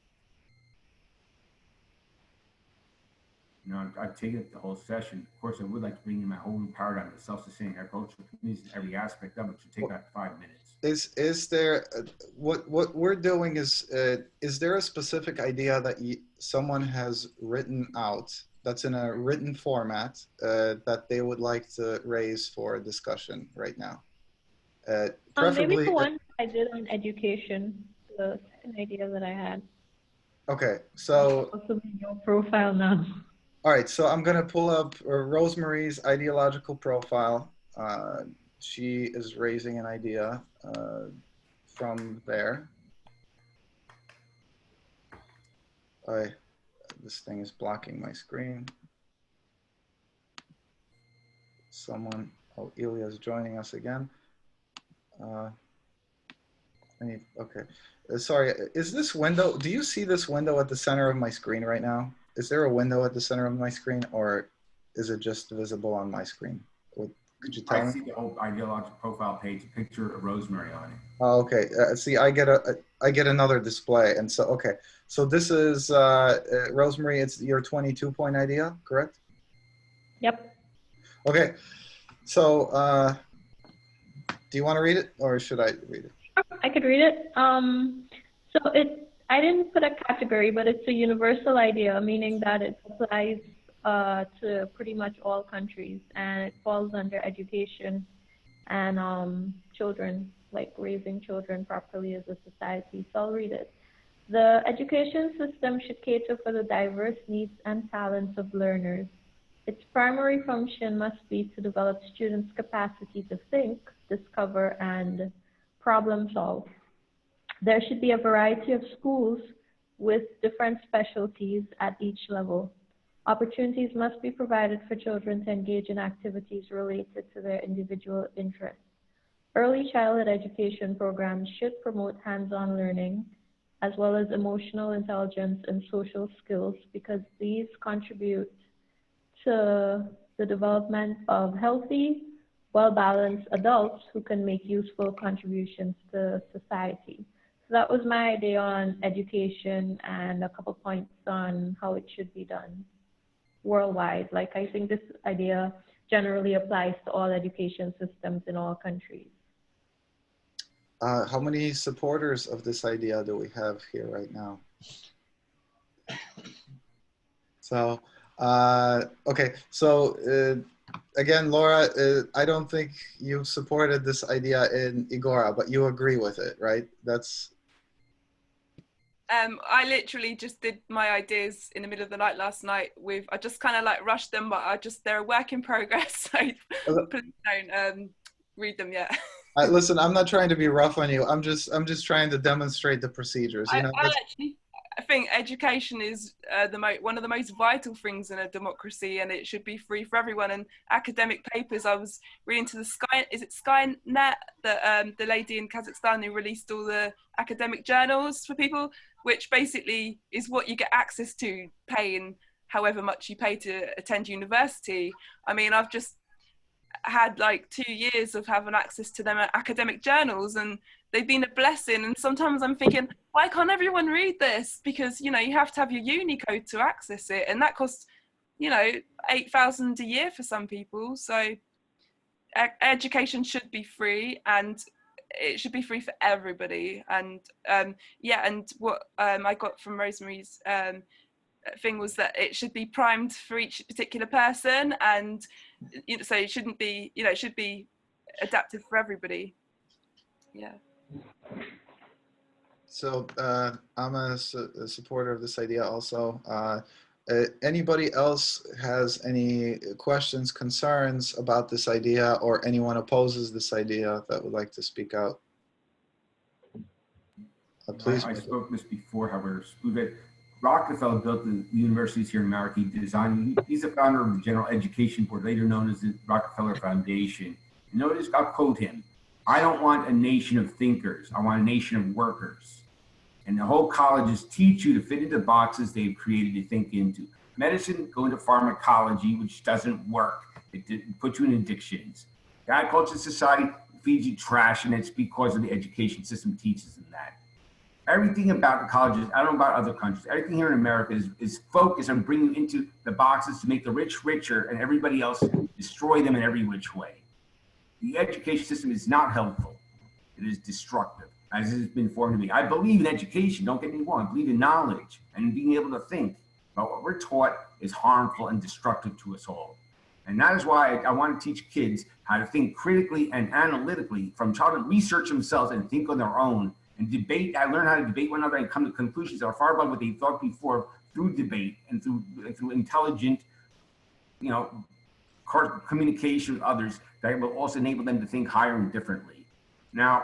I take it the whole session. Of course, I would like to bring in my whole new paradigm of self-sustaining agricultural communities and every aspect of it to take about 5 minutes. Is there what we're doing is there a specific idea that someone has written out that's in a written format that they would like to raise for discussion right now? Maybe the one I did on education, the second idea that I had. Okay, so also in your profile now. All right, so I'm going to pull up Rosemary's ideological profile. She is raising an idea from there. This thing is blocking my screen. Ilya is joining us again. Okay. Sorry, is this window, do you see this window at the center of my screen right now? Is there a window at the center of my screen, or is it just visible on my screen? Could you tell me? I see the whole ideological profile page, a picture of Rosemary on it. Oh, okay. See, I get another display, and so okay. So this is Rosemary. It's your 22-point idea, correct? Yep. Okay. So do you want to read it, or should I read it? I could read it. I didn't put a category, but it's a universal idea, meaning that it applies to pretty much all countries, and it falls under education and children, like raising children properly as a society. So I'll read it. The education system should cater for the diverse needs and talents of learners. Its primary function must be to develop students' capacity to think, discover, and problem solve. There should be a variety of schools with different specialties at each level. Opportunities must be provided for children to engage in activities related to their individual interests. Early childhood education programs should promote hands-on learning, as well as emotional intelligence and social skills, because these contribute to the development of healthy, well-balanced adults who can make useful contributions to society. So that was my idea on education and a couple points on how it should be done worldwide. Like, I think this idea generally applies to all education systems in all countries. How many supporters of this idea do we have here right now? So, okay, so again, Laura, I don't think you supported this idea in Igora, but you agree with it, right? That's I literally just did my ideas in the middle of the night last night. I just kind of like rushed them, but they're a work in progress. So please don't read them yet. listen. I'm not trying to be rough on you. I'm just trying to demonstrate the procedures. You know, I think education is one of the most vital things in a democracy, and it should be free for everyone. And academic papers, I was reading to the is it Skynet, the lady in Kazakhstan who released all the academic journals for people, which basically is what you get access to, paying however much you pay to attend university. I mean, I've just had like 2 years of having access to them academic journals, and they've been a blessing. And sometimes I'm thinking, why can't everyone read this? Because, you know, you have to have your uni code to access it, and that costs, you know, 8,000 a year for some people. So education should be free, and it should be free for everybody. And yeah, and what I got from Rosemary's thing was that it should be primed for each particular person, and you know, so it shouldn't be, you know, it should be adapted for everybody. Yeah. so I'm a supporter of this idea also. Anybody else has any questions, concerns about this idea, or anyone opposes this idea that would like to speak out? Please. I spoke this before, however, Rockefeller built the universities here in America. He's the founder of the General Education Board, later known as the Rockefeller Foundation. And notice, I'll quote him: "I don't want a nation of thinkers. I want a nation of workers." And the whole colleges teach you to fit into boxes they've created to think into. Medicine, go into pharmacology, which doesn't work. It puts you in addictions. The agriculture society feeds you trash, and it's because of the education system teaches them that. Everything about the colleges, I don't know about other countries, everything here in America is focused on bringing you into the boxes to make the rich richer and everybody else destroy them in every which way. The education system is not helpful. It is destructive, as it has been formed to me. I believe in education, don't get me wrong. I believe in knowledge and being able to think. But what we're taught is harmful and destructive to us all. And that is why I want to teach kids how to think critically and analytically from childhood, research themselves and think on their own. And debate, I learned how to debate one another and come to conclusions that are far above what they thought before through debate and through intelligent, you know, communication with others that will also enable them to think higher and differently. Now,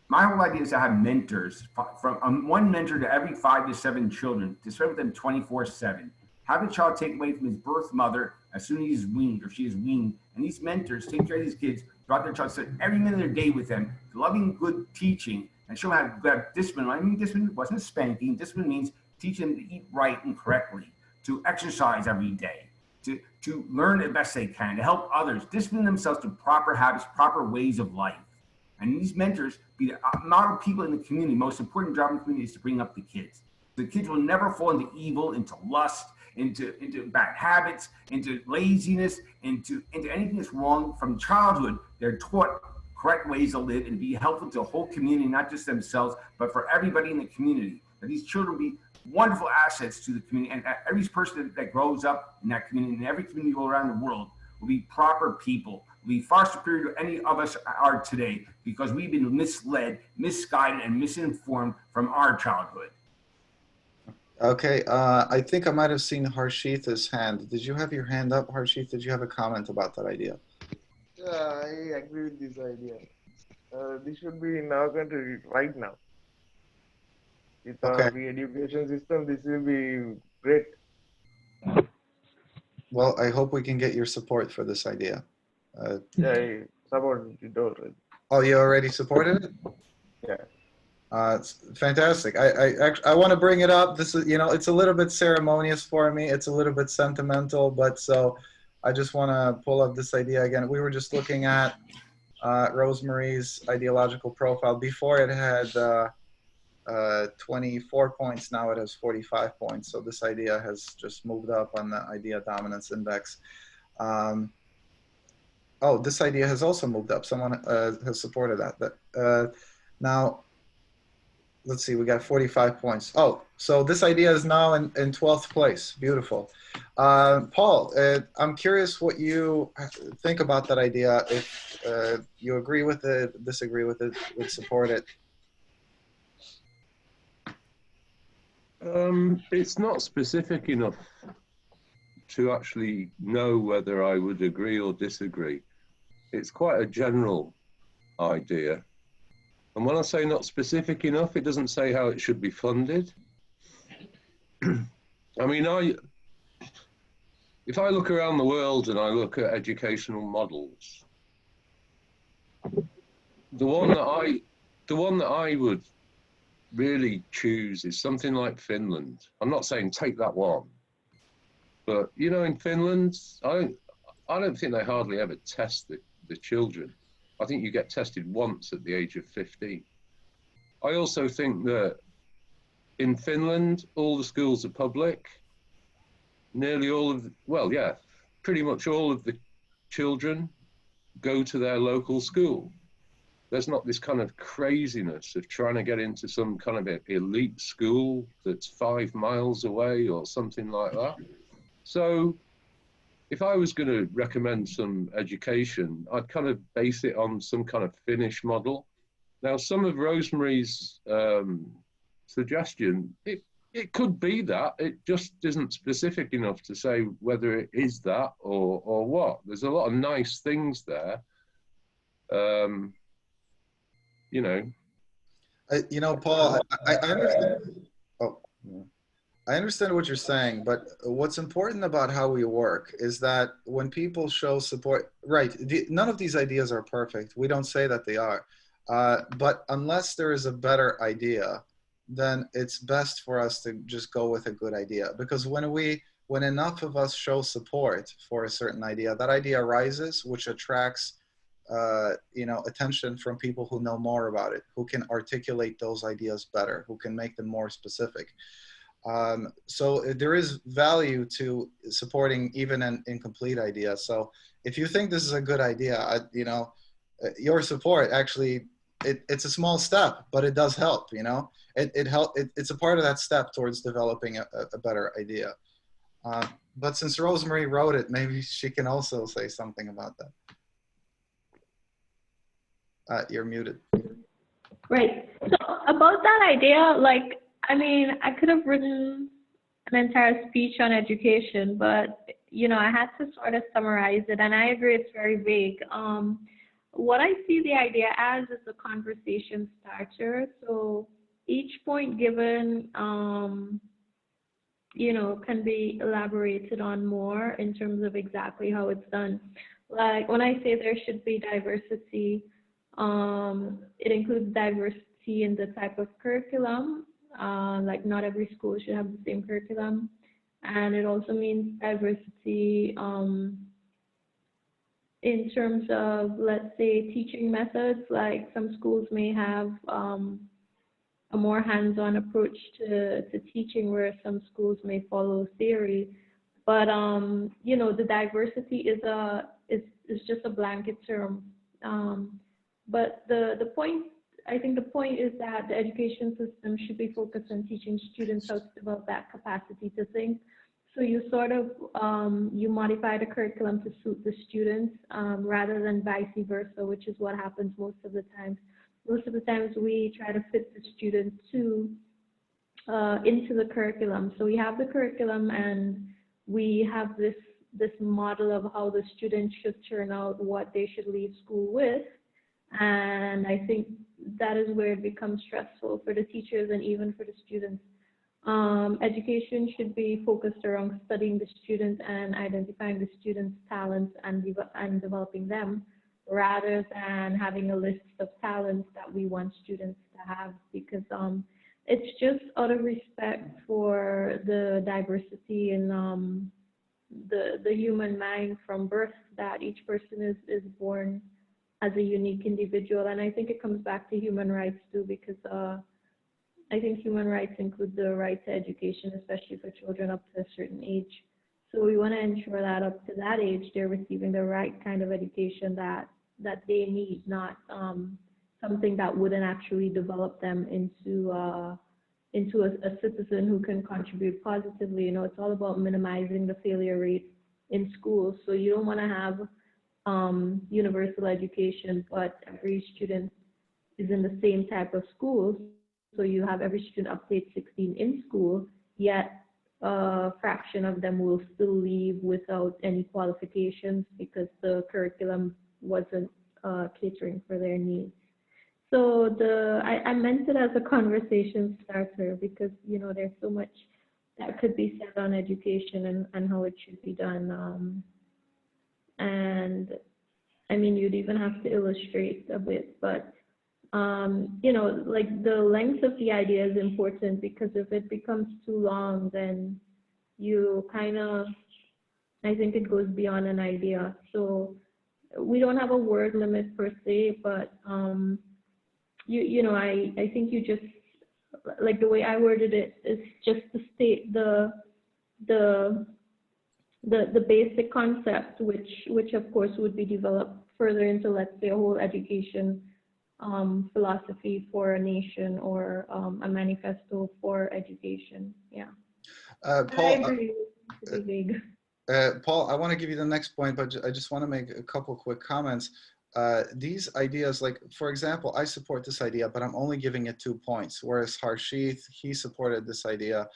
my whole idea is to have mentors, from one mentor to every 5 to 7 children, to spend with them 24/7. Have the child take away from his birth mother as soon as he's weaned or she is weaned. And these mentors take care of these kids throughout their child, spend every minute of their day with them, loving, good teaching, and show them how to have discipline. I mean, discipline wasn't spanking. Discipline means teaching them to eat right and correctly, to exercise every day, to learn the best they can, to help others, discipline themselves to proper habits, proper ways of life. And these mentors be the model people in the community. Most important job in the community is to bring up the kids. The kids will never fall into evil, into lust, into bad habits, into laziness, into anything that's wrong from childhood. They're taught correct ways to live and be helpful to the whole community, not just themselves, but for everybody in the community. That these children be wonderful assets to the community, and every person that grows up in that community, and every community all around the world, will be proper people, will be far superior to any of us are today, because we've been misled, misguided, and misinformed from our childhood. Okay, I think I might have seen Harshita's hand. Did you have your hand up, Harshita? Did you have a comment about that idea? Yeah, I agree with this idea. This should be in our country right now. With our re-education system, this will be great. Well, I hope we can get your support for this idea. Yeah, I support it already. Oh, you already supported it? Yeah. It's fantastic. I want to bring it up. This is, you know, it's a little bit ceremonious for me. It's a little bit sentimental, but so I just want to pull up this idea again. We were just looking at Rosemary's ideological profile. Before it had 24 points. Now it has 45 points. So this idea has just moved up on the idea dominance index. Oh, this idea has also moved up. Someone has supported that. Now, let's see, we got 45 points. Oh, so this idea is now in 12th place. Beautiful. Paul, I'm curious what you think about that idea. If you agree with it, disagree with it, would support it. It's not specific enough to actually know whether I would agree or disagree. It's quite a general idea. And when I say not specific enough, it doesn't say how it should be funded. I mean, if I look around the world and I look at educational models, the one that I would really choose is something like Finland. I'm not saying take that one, but you know, in Finland, I don't think they hardly ever test the children. I think you get tested once at the age of 15. I also think that in Finland, all the schools are public. Nearly all of, well, yeah, pretty much all of the children go to their local school. There's not this kind of craziness of trying to get into some kind of elite school that's 5 miles away or something like that. So if I was going to recommend some education, I'd kind of base it on some kind of Finnish model. Now, some of Rosemary's suggestion, it could be that. It just isn't specific enough to say whether it is that or what. There's a lot of nice things there. You know. Paul, I understand. Oh, yeah. I understand what you're saying, but what's important about how we work is that when people show support, right, none of these ideas are perfect. We don't say that they are. But unless there is a better idea, then it's best for us to just go with a good idea. Because when enough of us show support for a certain idea, that idea rises, which attracts attention from people who know more about it, who can articulate those ideas better, who can make them more specific. So there is value to supporting even an incomplete idea. So if you think this is a good idea, your support actually, it's a small step, but it does help. It's a part of that step towards developing a better idea. But since Rosemary wrote it, maybe she can also say something about that. You're muted. Right. So about that idea, I could have written an entire speech on education, but I had to sort of summarize it, and I agree it's very vague. What I see the idea as is a conversation starter. So each point given, can be elaborated on more in terms of exactly how it's done. Like when I say there should be diversity, it includes diversity in the type of curriculum. Like not every school should have the same curriculum. And it also means diversity in terms of, let's say, teaching methods. Like some schools may have a more hands-on approach to teaching, where some schools may follow theory. But the diversity is just a blanket term. But the point, I think the point is that the education system should be focused on teaching students how to develop that capacity to think. So you sort of, you modify the curriculum to suit the students rather than vice versa, which is what happens most of the time. Most of the times we try to fit the student into the curriculum. So we have the curriculum and we have this model of how the students should turn out, what they should leave school with. And I think that is where it becomes stressful for the teachers and even for the students. Education should be focused around studying the student and identifying the student's talents and developing them, rather than having a list of talents that we want students to have, because it's just out of respect for the diversity in the human mind from birth, that each person is born as a unique individual. And I think it comes back to human rights too, because I think human rights include the right to education, especially for children up to a certain age. So we want to ensure that up to that age, they're receiving the right kind of education that they need, not something that wouldn't actually develop them into a citizen who can contribute positively. You know, it's all about minimizing the failure rate in schools. So you don't want to have universal education, but every student is in the same type of school. So you have every student up to age 16 in school, yet a fraction of them will still leave without any qualifications because the curriculum wasn't catering for their needs. So I meant it as a conversation starter because, you know, there's so much that could be said on education and how it should be done. And I mean, you'd even have to illustrate a bit, but you know, like the length of the idea is important because if it becomes too long, then you kind of, I think it goes beyond an idea. So we don't have a word limit per se, but you know, I think you just, like the way I worded it is just to state the basic concept, which of course would be developed further into, let's say, a whole education philosophy for a nation or a manifesto for education. Yeah. Paul, I agree. It's vague. Paul, I want to give you the next point, but I just want to make a couple quick comments. These ideas, like, for example, I support this idea, but I'm only giving it 2 points, whereas Harshith, he supported this idea.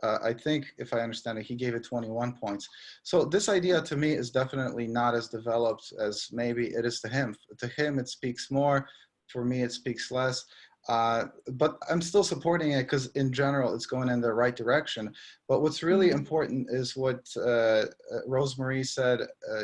I think, if I understand it, he gave it 21 points. So this idea to me is definitely not as developed as maybe it is to him. To him, it speaks more. For me, it speaks less. But I'm still supporting it because in general, it's going in the right direction. But what's really important is what Rosemarie said,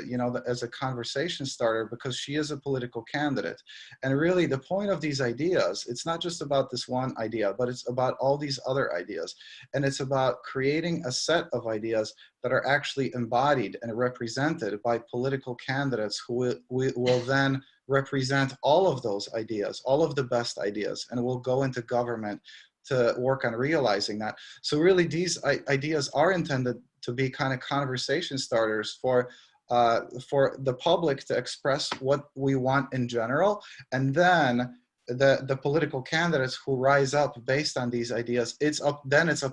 you know, as a conversation starter, because she is a political candidate. And really the point of these ideas, it's not just about this one idea, but it's about all these other ideas. And it's about creating a set of ideas that are actually embodied and represented by political candidates who will then represent all of those ideas, all of the best ideas, and will go into government to work on realizing that. So really these ideas are intended to be kind of conversation starters for the public to express what we want in general, and then the political candidates who rise up based on these ideas, it's up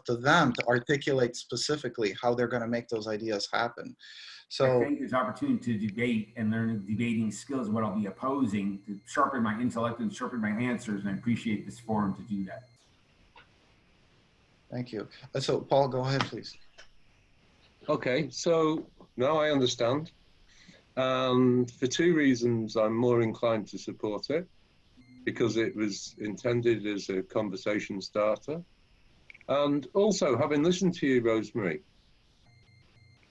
to them to articulate specifically how they're going to make those ideas happen. So I think there's opportunity to debate and learn debating skills, what I'll be opposing, to sharpen my intellect and sharpen my answers, and I appreciate this forum to do that. Thank you. So Paul, go ahead, please. Okay, so now I understand. For 2 reasons, I'm more inclined to support it, because it was intended as a conversation starter. And also, having listened to you, Rosemarie,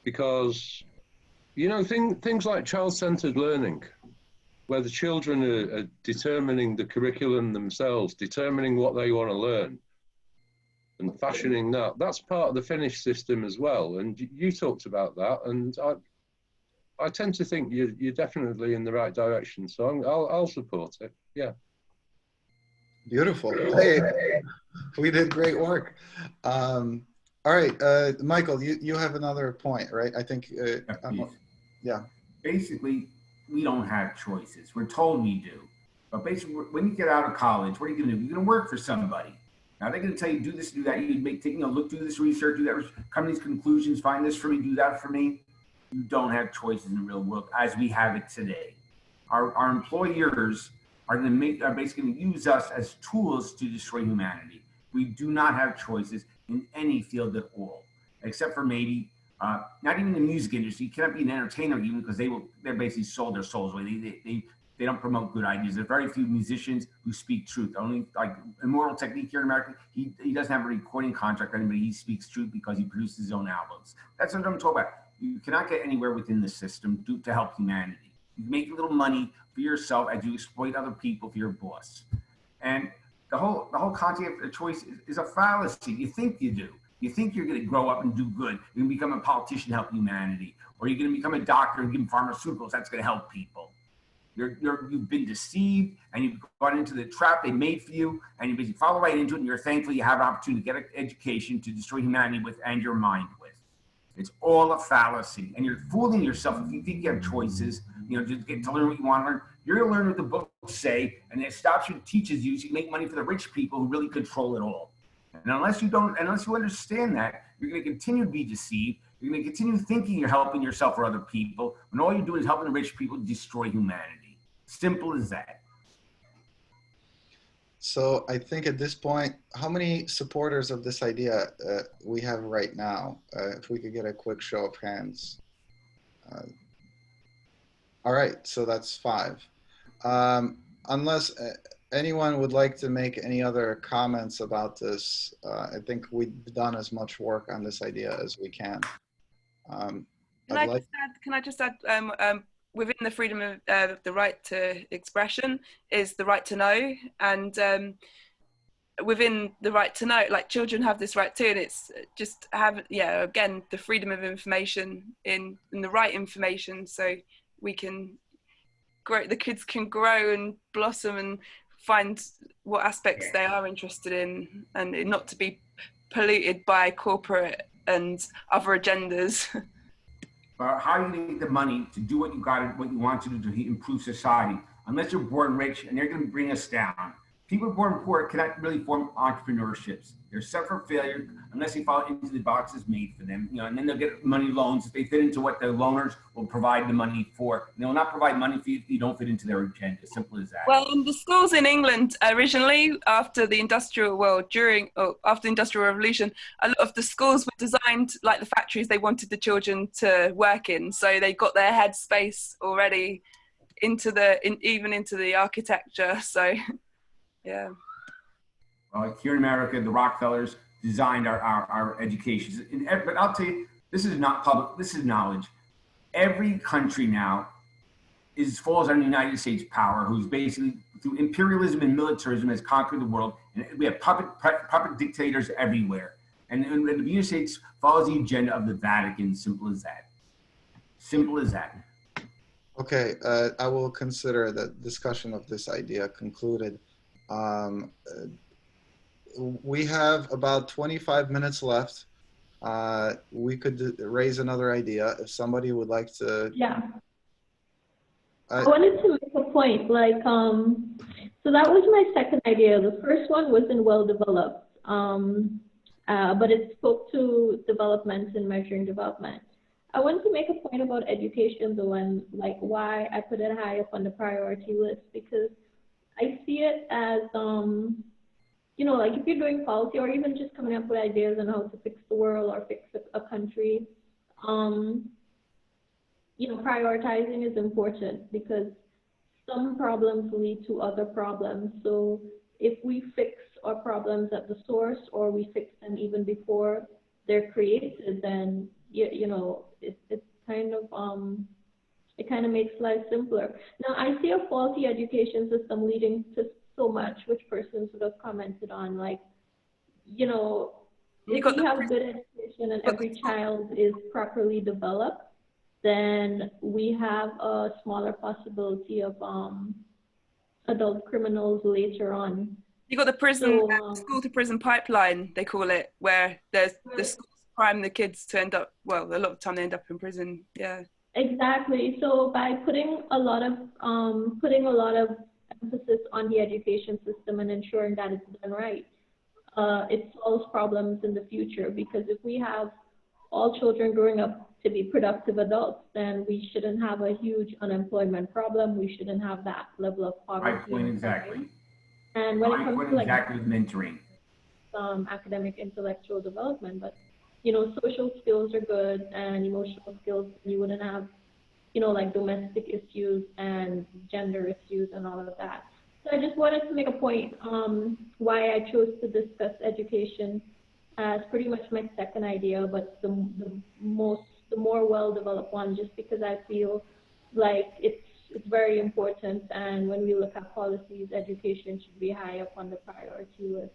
because, you know, things like child-centered learning, where the children are determining the curriculum themselves, determining what they want to learn, and fashioning that's part of the Finnish system as well. And you talked about that, and I tend to think you're definitely in the right direction. So I'll support it. Yeah. Beautiful. Hey, we did great work. All right, Michael, you have another point, right? I think. Yeah. Basically, we don't have choices. We're told we do. But basically, when you get out of college, what are you going to do? You're going to work for somebody. Now they're going to tell you, do this, do that. You look, do this research, do that, come to these conclusions, find this for me, do that for me. You don't have choices in the real world as we have it today. Our employers are basically going to use us as tools to destroy humanity. We do not have choices in any field at all, except for maybe not even the music industry. You cannot be an entertainer even because they're basically sold their souls away. They don't promote good ideas. There's very few musicians who speak truth. Only like Immortal Technique here in America, he doesn't have a recording contract with anybody. He speaks truth because he produces his own albums. That's what I'm talking about. You cannot get anywhere within the system to help humanity. You make a little money for yourself as you exploit other people for your boss. And the whole concept of choice is a fallacy. You think you do. You think you're going to grow up and do good. You're going to become a politician to help humanity. Or you're going to become a doctor and give them pharmaceuticals. That's going to help people. You've been deceived and you've gone into the trap they made for you, and you basically follow right into it, and you're thankful you have an opportunity to get an education to destroy humanity with and your mind with. It's all a fallacy, and you're fooling yourself if you think you have choices. just get to learn what you want to learn. You're going to learn what the books say, and it stops you and teaches you so you make money for the rich people who really control it all. And unless you understand that, you're going to continue to be deceived. You're going to continue thinking you're helping yourself or other people, when all you're doing is helping the rich people destroy humanity. Simple as that. So I think at this point, how many supporters of this idea we have right now? If we could get a quick show of hands. All right, so that's 5. Unless anyone would like to make any other comments about this, I think we've done as much work on this idea as we can. Can I just add, within the freedom of the right to expression is the right to know, and within the right to know, like children have this right too, and it's just again, the freedom of information in the right information, so we can grow, the kids can grow and blossom and find what aspects they are interested in, and not to be polluted by corporate and other agendas. How do you get the money to do what you want to do to improve society? Unless you're born rich, and they're going to bring us down. People born poor cannot really form entrepreneurships. They're set for failure unless they fall into the boxes made for them. And then they'll get money loans if they fit into what the loaners will provide the money for. And they will not provide money for you if you don't fit into their agenda. Simple as that. Well, in the schools in England, originally after the industrial after the Industrial Revolution, a lot of the schools were designed like the factories they wanted the children to work in. So they got their head space already even into the architecture. So. Yeah. Well, here in America, the Rockefellers designed our education. But I'll tell you, this is not public, this is knowledge. Every country now falls under the United States power, who's basically, through imperialism and militarism, has conquered the world. And we have puppet dictators everywhere. And the United States follows the agenda of the Vatican, simple as that. Simple as that. Okay, I will consider the discussion of this idea concluded. We have about 25 minutes left. We could raise another idea if somebody would like to. Yeah. I wanted to make a point, so that was my second idea. The first one wasn't well developed, but it spoke to development and measuring development. I wanted to make a point about education though, and why I put it high up on the priority list, because I see it as, if you're doing policy or even just coming up with ideas on how to fix the world or fix a country, prioritizing is important because some problems lead to other problems. So if we fix our problems at the source, or we fix them even before they're created, then, it kind of makes life simpler. Now, I see a faulty education system leading to so much, which persons would have commented on, if we have good education and every child is properly developed, then we have a smaller possibility of adult criminals later on. You got the school to prison pipeline, they call it, where there's the schools prime the kids to end up, a lot of time they end up in prison. Yeah. Exactly. So by putting a lot of emphasis on the education system and ensuring that it's done right, it solves problems in the future. Because if we have all children growing up to be productive adults, then we shouldn't have a huge unemployment problem. We shouldn't have that level of poverty. Right point, exactly. And when it comes to mentoring, academic, intellectual development, but social skills are good, and emotional skills, you wouldn't have, domestic issues and gender issues and all of that. So I just wanted to make a point why I chose to discuss education as pretty much my second idea, but the more well-developed one, just because I feel like it's very important, and when we look at policies, education should be high up on the priority list.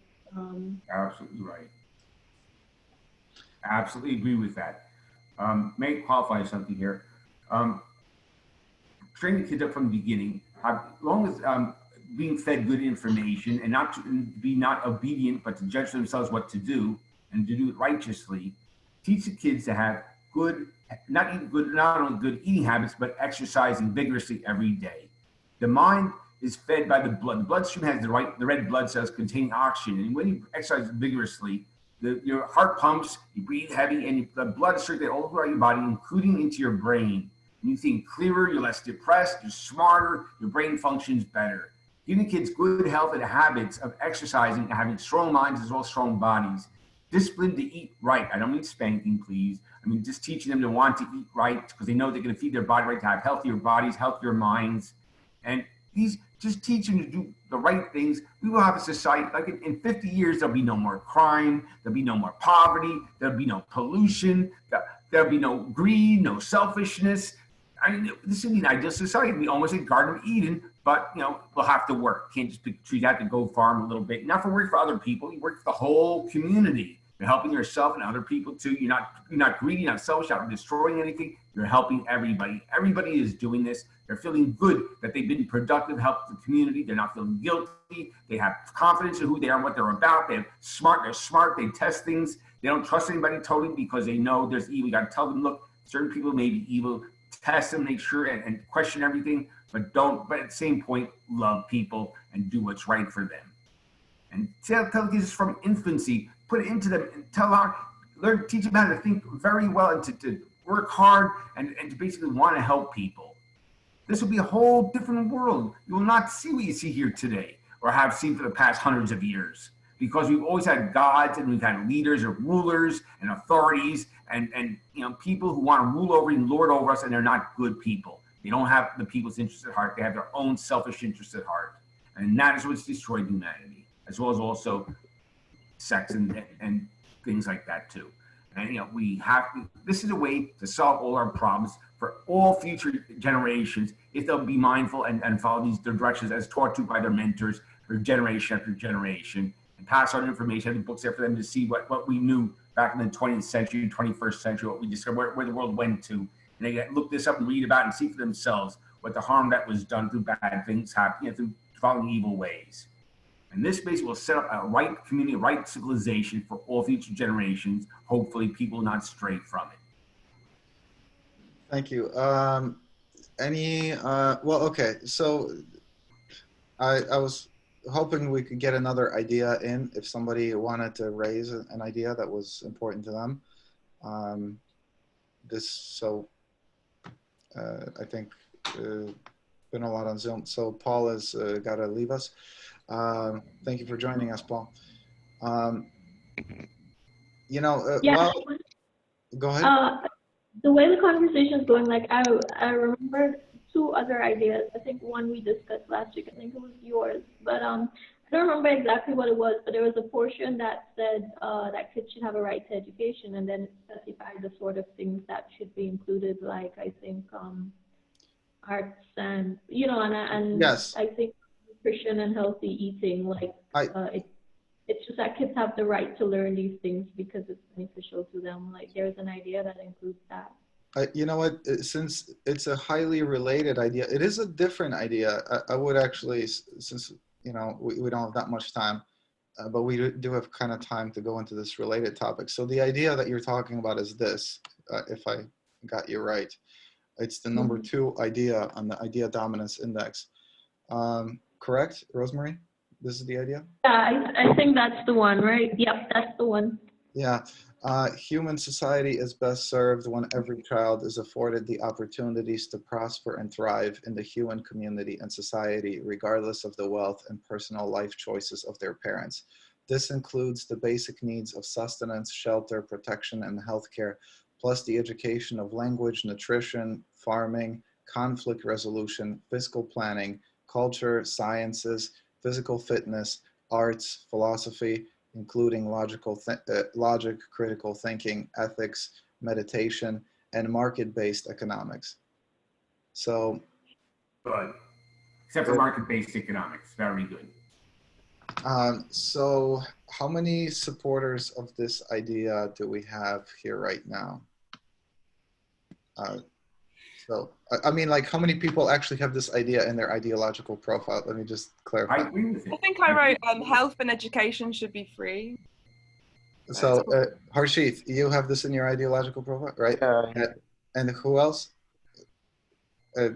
Absolutely right. Absolutely agree with that. May qualify something here. Train the kids up from the beginning, as long as being fed good information and not to be not obedient, but to judge themselves what to do and to do it righteously. Teach the kids to have good not only good eating habits, but exercising vigorously every day. The mind is fed by the blood. The bloodstream has the red blood cells containing oxygen, and when you exercise vigorously, your heart pumps, you breathe heavy, and the blood circulates all throughout your body, including into your brain. And you think clearer, you're less depressed, you're smarter, your brain functions better. Giving kids good health and habits of exercising and having strong minds as well as strong bodies. Discipline to eat right. I don't mean spanking, please. I mean just teaching them to want to eat right because they know they're going to feed their body right to have healthier bodies, healthier minds. And these just teach them to do the right things. We will have a society, like in 50 years, there'll be no more crime, there'll be no more poverty, there'll be no pollution, there'll be no greed, no selfishness. I mean, this is an ideal society. We almost a Garden of Eden, but we'll have to work. Can't just pick trees. Have to go farm a little bit. Not for work for other people. You work for the whole community. You're helping yourself and other people too. You're not greedy, you're not selfish, you're not destroying anything. You're helping everybody. Everybody is doing this. They're feeling good that they've been productive, helped the community. They're not feeling guilty. They have confidence in who they are, what they're about. They're smart. They test things. They don't trust anybody totally because they know there's evil. You got to tell them, look, certain people may be evil. Test them, make sure, and question everything, but at the same point, love people and do what's right for them. And tell kids from infancy, put it into them, and teach them how to think very well and to work hard and to basically want to help people. This will be a whole different world. You will not see what you see here today or have seen for the past hundreds of years because we've always had gods and we've had leaders or rulers and authorities and people who want to rule over and lord over us, and they're not good people. They don't have the people's interests at heart. They have their own selfish interests at heart. And that is what's destroyed humanity, as well as also sex and things like that too. And this is a way to solve all our problems for all future generations if they'll be mindful and follow these directions as taught to by their mentors for generation after generation, and pass on information, have the books there for them to see what we knew back in the 20th century, 21st century, what we discovered, where the world went to. And they can look this up and read about it and see for themselves what the harm that was done through bad things happening, through following evil ways. And this base will set up a right community, a right civilization for all future generations. Hopefully people will not stray from it. Thank you. Okay. So I was hoping we could get another idea in if somebody wanted to raise an idea that was important to them. I think been a lot on Zoom. So Paul has got to leave us. Thank you for joining us, Paul. Yeah. Go ahead. The way the conversation is going, like I remember two other ideas. I think one we discussed last week. I think it was yours, but I don't remember exactly what it was. But there was a portion that said that kids should have a right to education, and then specified the sort of things that should be included, like I think arts and yes. I think nutrition and healthy eating. Like it's just that kids have the right to learn these things because it's beneficial to them. Like there's an idea that includes that. You know what, since it's a highly related idea, it is a different idea. I would actually, since, we don't have that much time, but we do have kind of time to go into this related topic. So the idea that you're talking about is this, if I got you right. It's the number 2 idea on the idea dominance index. Correct, Rosemary? This is the idea? Yeah, I think that's the one, right? Yep, that's the one. Yeah. Human society is best served when every child is afforded the opportunities to prosper and thrive in the human community and society, regardless of the wealth and personal life choices of their parents. This includes the basic needs of sustenance, shelter, protection, and healthcare, plus the education of language, nutrition, farming, conflict resolution, fiscal planning, culture, sciences, physical fitness, arts, philosophy, including logic, critical thinking, ethics, meditation, and market-based economics. So, good. Except for market-based economics, very good. So how many supporters of this idea do we have here right now? So, I mean, like, how many people actually have this idea in their ideological profile? Let me just clarify. I agree with it. I think I wrote health and education should be free. So, Harshit, you have this in your ideological profile, right? Yeah. And who else? Uh,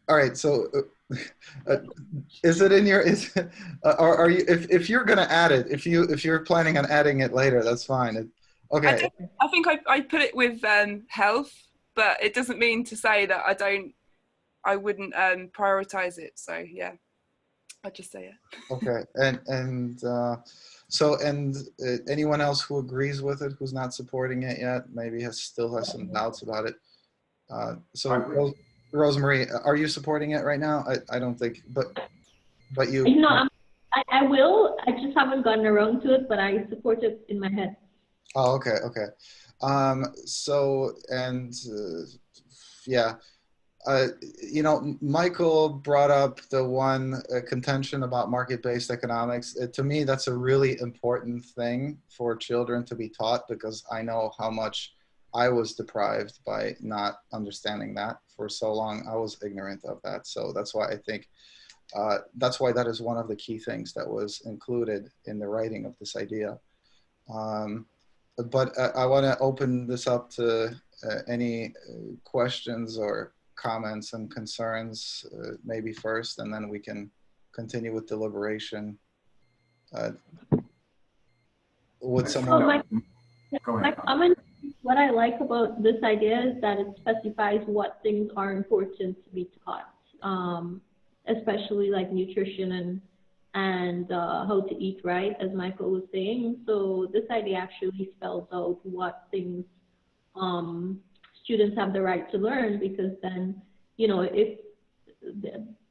all right. So, is it in your? Or are you? If you're gonna add it, if you're planning on adding it later, that's fine. Okay. I think I put it with health, but it doesn't mean to say that I wouldn't prioritize it. So yeah, I'll just say it. Okay. So anyone else who agrees with it, who's not supporting it yet, maybe still has some doubts about it. So Rosemary, are you supporting it right now? I don't think, but you. No, I will. I just haven't gotten around to it, but I support it in my head. Oh, okay, okay. So, and yeah, you know, Michael brought up the one contention about market-based economics. To me, that's a really important thing for children to be taught, because I know how much I was deprived by not understanding that for so long. I was ignorant of that. So that's why I think, that's why that is one of the key things that was included in the writing of this idea. But I want to open this up to any questions or comments and concerns, maybe first, and then we can continue with deliberation. Would someone? Go ahead. What I like about this idea is that it specifies what things are important to be taught, especially like nutrition and how to eat right, as Michael was saying. So this idea actually spells out what things students have the right to learn, because then, you know, if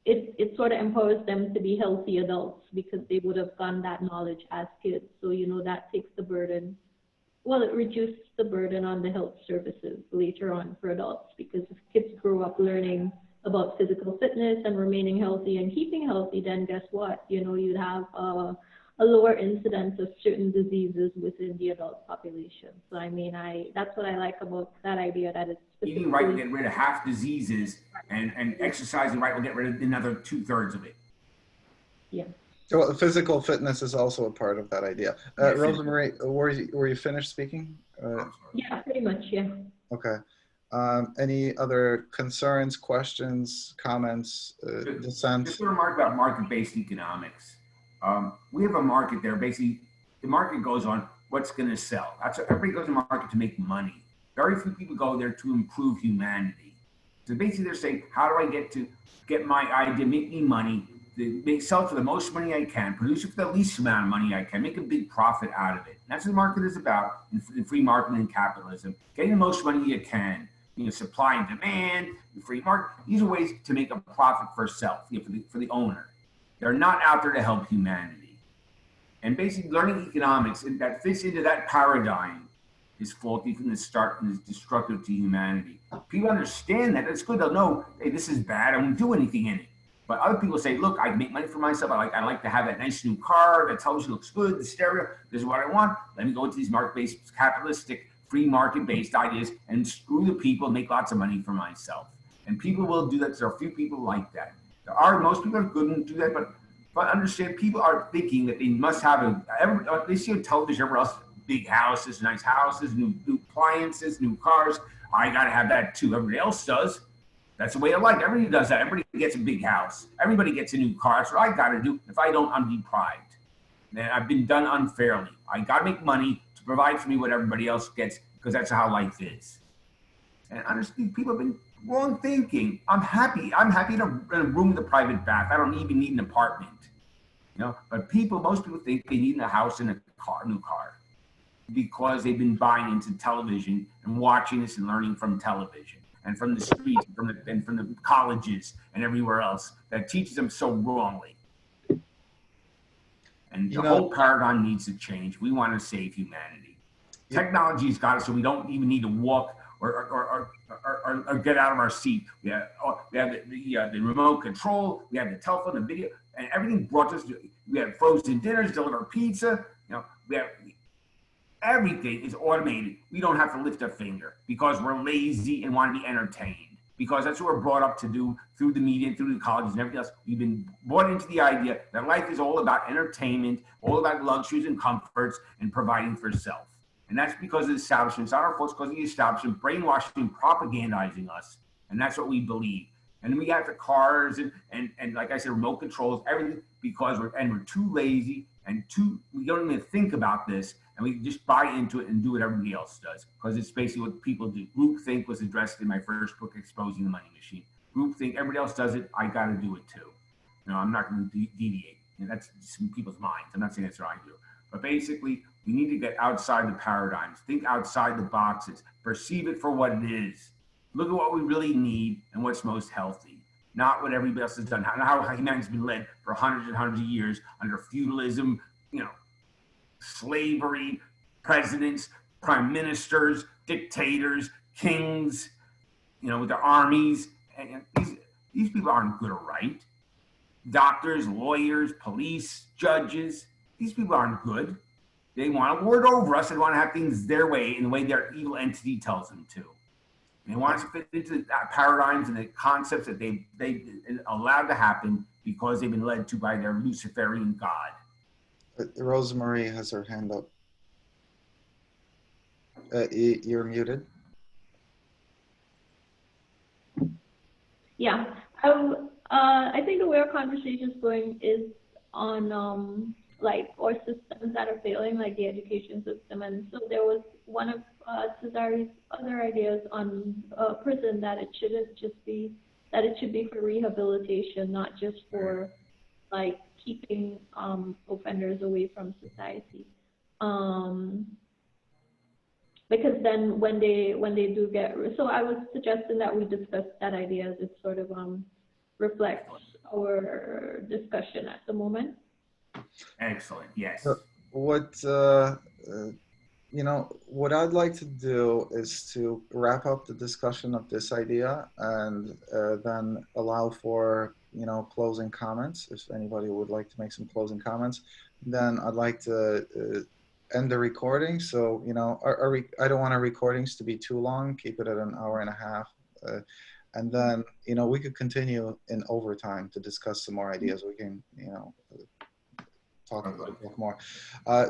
it sort of empowers them to be healthy adults, because they would have gotten that knowledge as kids. So, you know, that takes the burden, well, it reduces the burden on the health services later on for adults, because if kids grow up learning about physical fitness and remaining healthy and keeping healthy, then guess what? You know, you'd have a lower incidence of certain diseases within the adult population. So I mean, that's what I like about that idea, that it's eating right will get rid of half diseases, and exercising right will get rid of another 2/3 of it. Yeah. Well, physical fitness is also a part of that idea. Yes, Rosemary, were you finished speaking? Yeah, pretty much, yeah. Okay. Any other concerns, questions, comments, dissent? Just a remark about market-based economics. We have a market there. Basically, the market goes on what's going to sell. That's what, everybody goes to the market to make money. Very few people go there to improve humanity. So basically, they're saying, how do I get my idea, make me money, sell it for the most money I can, produce it for the least amount of money I can, make a big profit out of it. That's what the market is about in free market and capitalism. Getting the most money you can. You know, supply and demand, the free market. These are ways to make a profit for self, you know, for the owner. They're not out there to help humanity. And basically, learning economics that fits into that paradigm is faulty from the start and is destructive to humanity. People understand that. It's good. They'll know, hey, this is bad. I won't do anything in it. But other people say, look, I can make money for myself. I like to have that nice new car. The television looks good. The stereo. This is what I want. Let me go into these market-based, capitalistic, free market-based ideas and screw the people and make lots of money for myself. And people will do that. There are a few people like that. Most people are good and do that, but understand, people are thinking that they must have they see on television, everywhere else, big houses, nice houses, new appliances, new cars. I got to have that too. Everybody else does. That's the way of life. Everybody does that. Everybody gets a big house. Everybody gets a new car. That's what I got to do. If I don't, I'm deprived. And I've been done unfairly. I got to make money to provide for me what everybody else gets, because that's how life is. And honestly, people have been wrong thinking. I'm happy in a room with a private bath. I don't even need an apartment. You know, but most people think they need a house and a new car, because they've been buying into television and watching this and learning from television and from the streets and from the colleges and everywhere else that teaches them so wrongly. And the whole paradigm needs to change. We want to save humanity. Technology's got us so we don't even need to walk or get out of our seat. We have the remote control. We have the telephone, the video, and everything brought us. We have frozen dinners, deliver pizza. You know, we have everything is automated. We don't have to lift a finger because we're lazy and want to be entertained. Because that's what we're brought up to do through the media, through the colleges and everything else. We've been brought into the idea that life is all about entertainment, all about luxuries and comforts and providing for self. And that's because of the establishment. It's not our fault, it's because of the establishment brainwashing, propagandizing us. And that's what we believe. And we got the cars and like I said, remote controls, everything, because we're too lazy and we don't even think about this, and we just buy into it and do what everybody else does, because it's basically what people do. Groupthink was addressed in my first book, Exposing the Money Machine. Groupthink, everybody else does it, I got to do it too. I'm not going to deviate. That's some people's minds. I'm not saying that's what I do. But basically, we need to get outside the paradigms, think outside the boxes, perceive it for what it is. Look at what we really need and what's most healthy, not what everybody else has done. How humanity's been led for hundreds and hundreds of years under feudalism, slavery, presidents, prime ministers, dictators, kings, with their armies. And these people aren't good or right. Doctors, lawyers, police, judges, these people aren't good. They want to lord over us. They want to have things their way, in the way their evil entity tells them to. They want to fit into that paradigms and the concepts that they allowed to happen because they've been led to by their Luciferian God. Rosemary has her hand up. You're muted. Yeah, I think the way our conversation is going is on or systems that are failing, like the education system. And so there was one of Cesari's other ideas on prison, that it shouldn't just be, that it should be for rehabilitation, not just for keeping offenders away from society. Because then when they do get, so I was suggesting that we discuss that idea, as it sort of reflects our discussion at the moment. Excellent. Yes. What what I'd like to do is to wrap up the discussion of this idea, and then allow for closing comments. If anybody would like to make some closing comments, then I'd like to end the recording. So I don't want our recordings to be too long. Keep it at an hour and a half. And then, we could continue in overtime to discuss some more ideas. We can, talk about it more.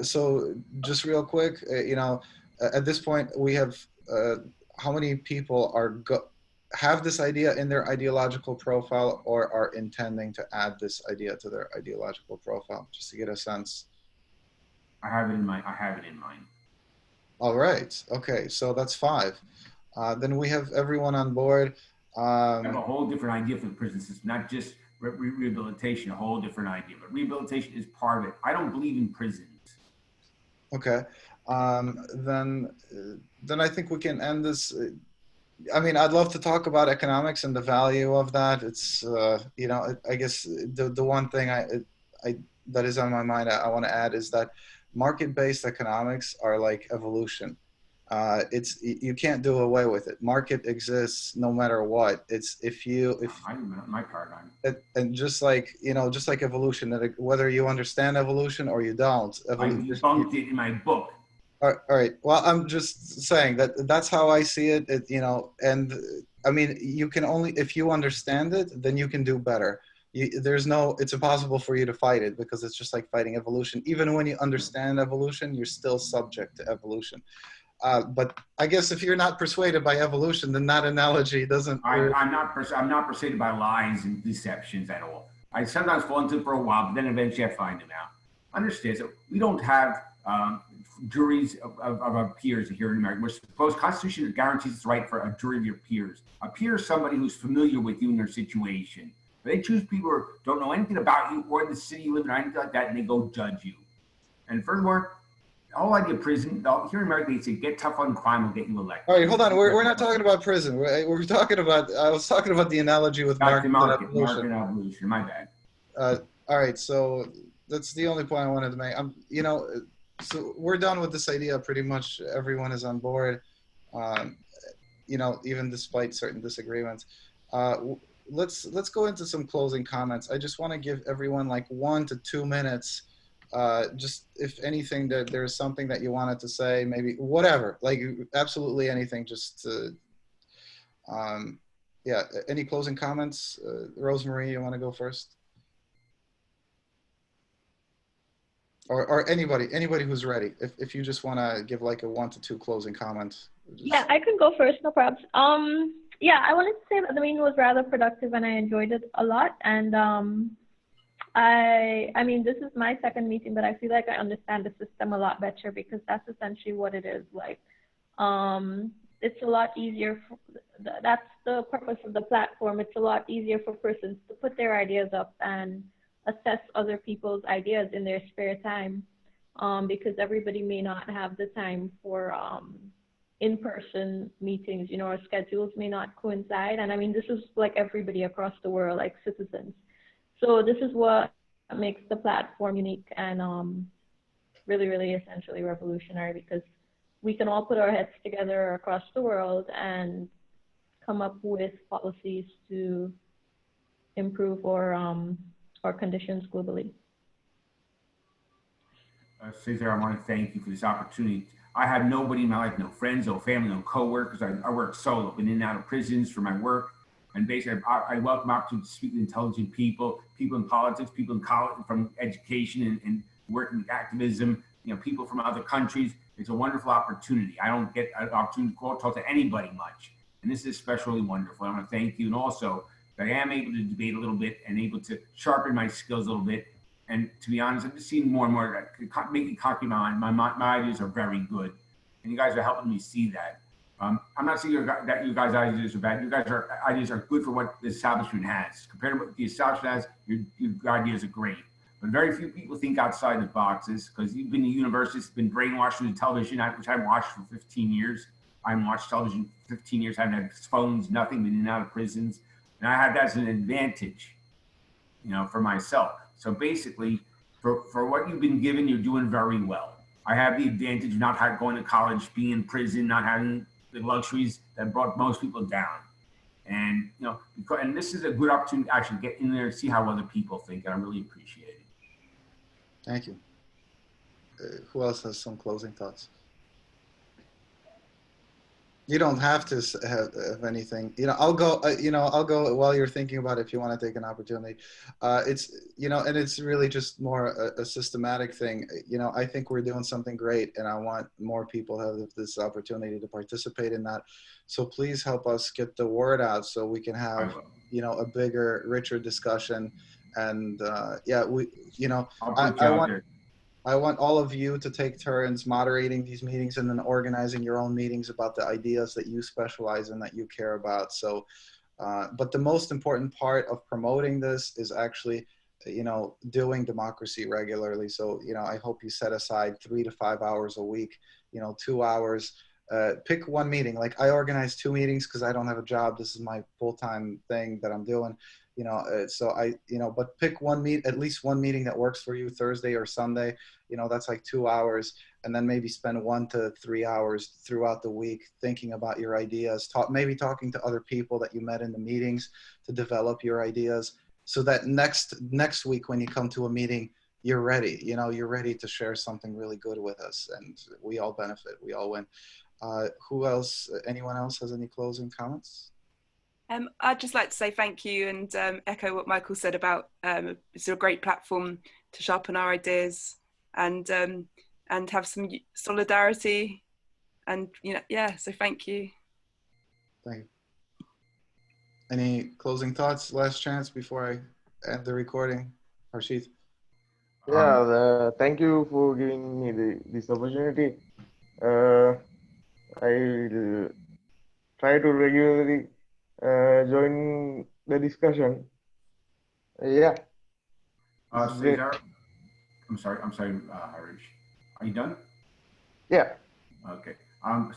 So just real quick, at this point, we have, how many people have this idea in their ideological profile, or are intending to add this idea to their ideological profile, just to get a sense? I have it in mind. All right. Okay. So that's 5. Then we have everyone on board. I have a whole different idea for the prison system, not just rehabilitation, a whole different idea. But rehabilitation is part of it. I don't believe in prisons. Okay. Then I think we can end this. I mean, I'd love to talk about economics and the value of that. It's, I guess the one thing that is on my mind I want to add is that market-based economics are like evolution. You can't do away with it. Market exists no matter what. It's my paradigm. And just like evolution, that whether you understand evolution or you don't, I debunked it in my book. All right. Well, I'm just saying that's how I see it. And I mean, you can only, if you understand it, then you can do better. It's impossible for you to fight it, because it's just like fighting evolution. Even when you understand evolution, you're still subject to evolution. But I guess if you're not persuaded by evolution, then that analogy doesn't. I'm not persuaded by lies and deceptions at all. I sometimes fall into it for a while, but then eventually I find them out. Understand? So we don't have juries of our peers here in America. We're supposed, Constitution guarantees the right for a jury of your peers. A peer is somebody who's familiar with you and your situation. They choose people who don't know anything about you or the city you live in or anything like that, and they go judge you. And furthermore, the whole idea of prison, here in America, they say get tough on crime will get you elected. All right, hold on. We're not talking about prison. We're talking about, I was talking about the analogy with market and evolution. Market evolution, my bad. All right, so that's the only point I wanted to make. So we're done with this idea. Pretty much everyone is on board, even despite certain disagreements. Let's go into some closing comments. I just want to give everyone like 1 to 2 minutes. Just if anything, that there's something that you wanted to say, maybe whatever, like absolutely anything. Just yeah. Any closing comments? Rosemary, you want to go first? or anybody who's ready. If you just want to give like a 1 to 2 closing comments. Yeah, I can go first, no problems. Yeah, I wanted to say that the meeting was rather productive and I enjoyed it a lot. And I mean, this is my second meeting, but I feel like I understand the system a lot better because that's essentially what it is. Like, it's a lot easier. That's the purpose of the platform. It's a lot easier for persons to put their ideas up and assess other people's ideas in their spare time, because everybody may not have the time for in-person meetings, you know, our schedules may not coincide. And I mean, this is like everybody across the world, like citizens. So this is what makes the platform unique and really, really essentially revolutionary because we can all put our heads together across the world and come up with policies to improve our conditions globally. Cesar, I want to thank you for this opportunity. I have nobody in my life, no friends, no family, no coworkers. I work solo, been in and out of prisons for my work. And basically, I welcome opportunity to speak to intelligent people, people in politics, people in college, from education and working activism, you know, people from other countries. It's a wonderful opportunity. I don't get an opportunity to talk to anybody much. And this is especially wonderful. I want to thank you. And also that I am able to debate a little bit and able to sharpen my skills a little bit. And to be honest, I'm just seeing more and more that make me cocky. My ideas are very good. And you guys are helping me see that. I'm not saying that you guys' ideas are bad. You guys' ideas are good for what the establishment has. Compared to what the establishment has, your ideas are great. But very few people think outside the boxes because you've been to universities, been brainwashed through the television, which I haven't watched for 15 years. I haven't watched television 15 years. I haven't had phones, nothing, been in and out of prisons. And I have that as an advantage, you know, for myself. So basically, for what you've been given, you're doing very well. I have the advantage of not going to college, being in prison, not having the luxuries that brought most people down. And, you know, and this is a good opportunity to actually get in there and see how other people think. And I really appreciate it. Thank you. Who else has some closing thoughts? You don't have to have anything. You know, I'll go. I'll go while you're thinking about it if you want to take an opportunity. It's and it's really just more a systematic thing. You know, I think we're doing something great, and I want more people to have this opportunity to participate in that. So please help us get the word out so we can have a bigger, richer discussion. And yeah, I want all of you to take turns moderating these meetings and then organizing your own meetings about the ideas that you specialize in, that you care about. So, but the most important part of promoting this is actually, doing democracy regularly. So, I hope you set aside 3 to 5 hours a week, 2 hours. Pick one meeting. Like I organize 2 meetings because I don't have a job. This is my full-time thing that I'm doing. But pick at least one meeting that works for you, Thursday or Sunday. That's like 2 hours, and then maybe spend 1 to 3 hours throughout the week thinking about your ideas. Maybe talking to other people that you met in the meetings to develop your ideas, so that next week when you come to a meeting, you're ready. You're ready to share something really good with us, and we all benefit. We all win. Who else? Anyone else has any closing comments? I'd just like to say thank you and echo what Michael said about it's a great platform to sharpen our ideas and have some solidarity, and so thank you. Thank you. Any closing thoughts? Last chance before I end the recording, Harshit. Yeah, thank you for giving me this opportunity. I'll try to regularly join the discussion. Yeah. Cesar, I'm sorry, Harish. Are you done? Yeah. Okay.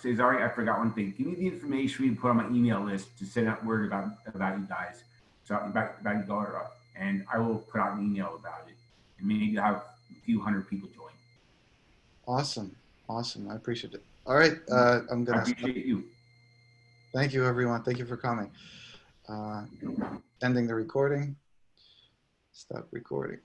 Cesare, I forgot one thing. Give me the information we put on my email list to send out word about you guys. So about your daughter, and I will put out an email about it. And maybe you'll have a few hundred people join. Awesome. I appreciate it. All right. I'm gonna. I appreciate you. Thank you, everyone. Thank you for coming. Ending the recording. Stop recording.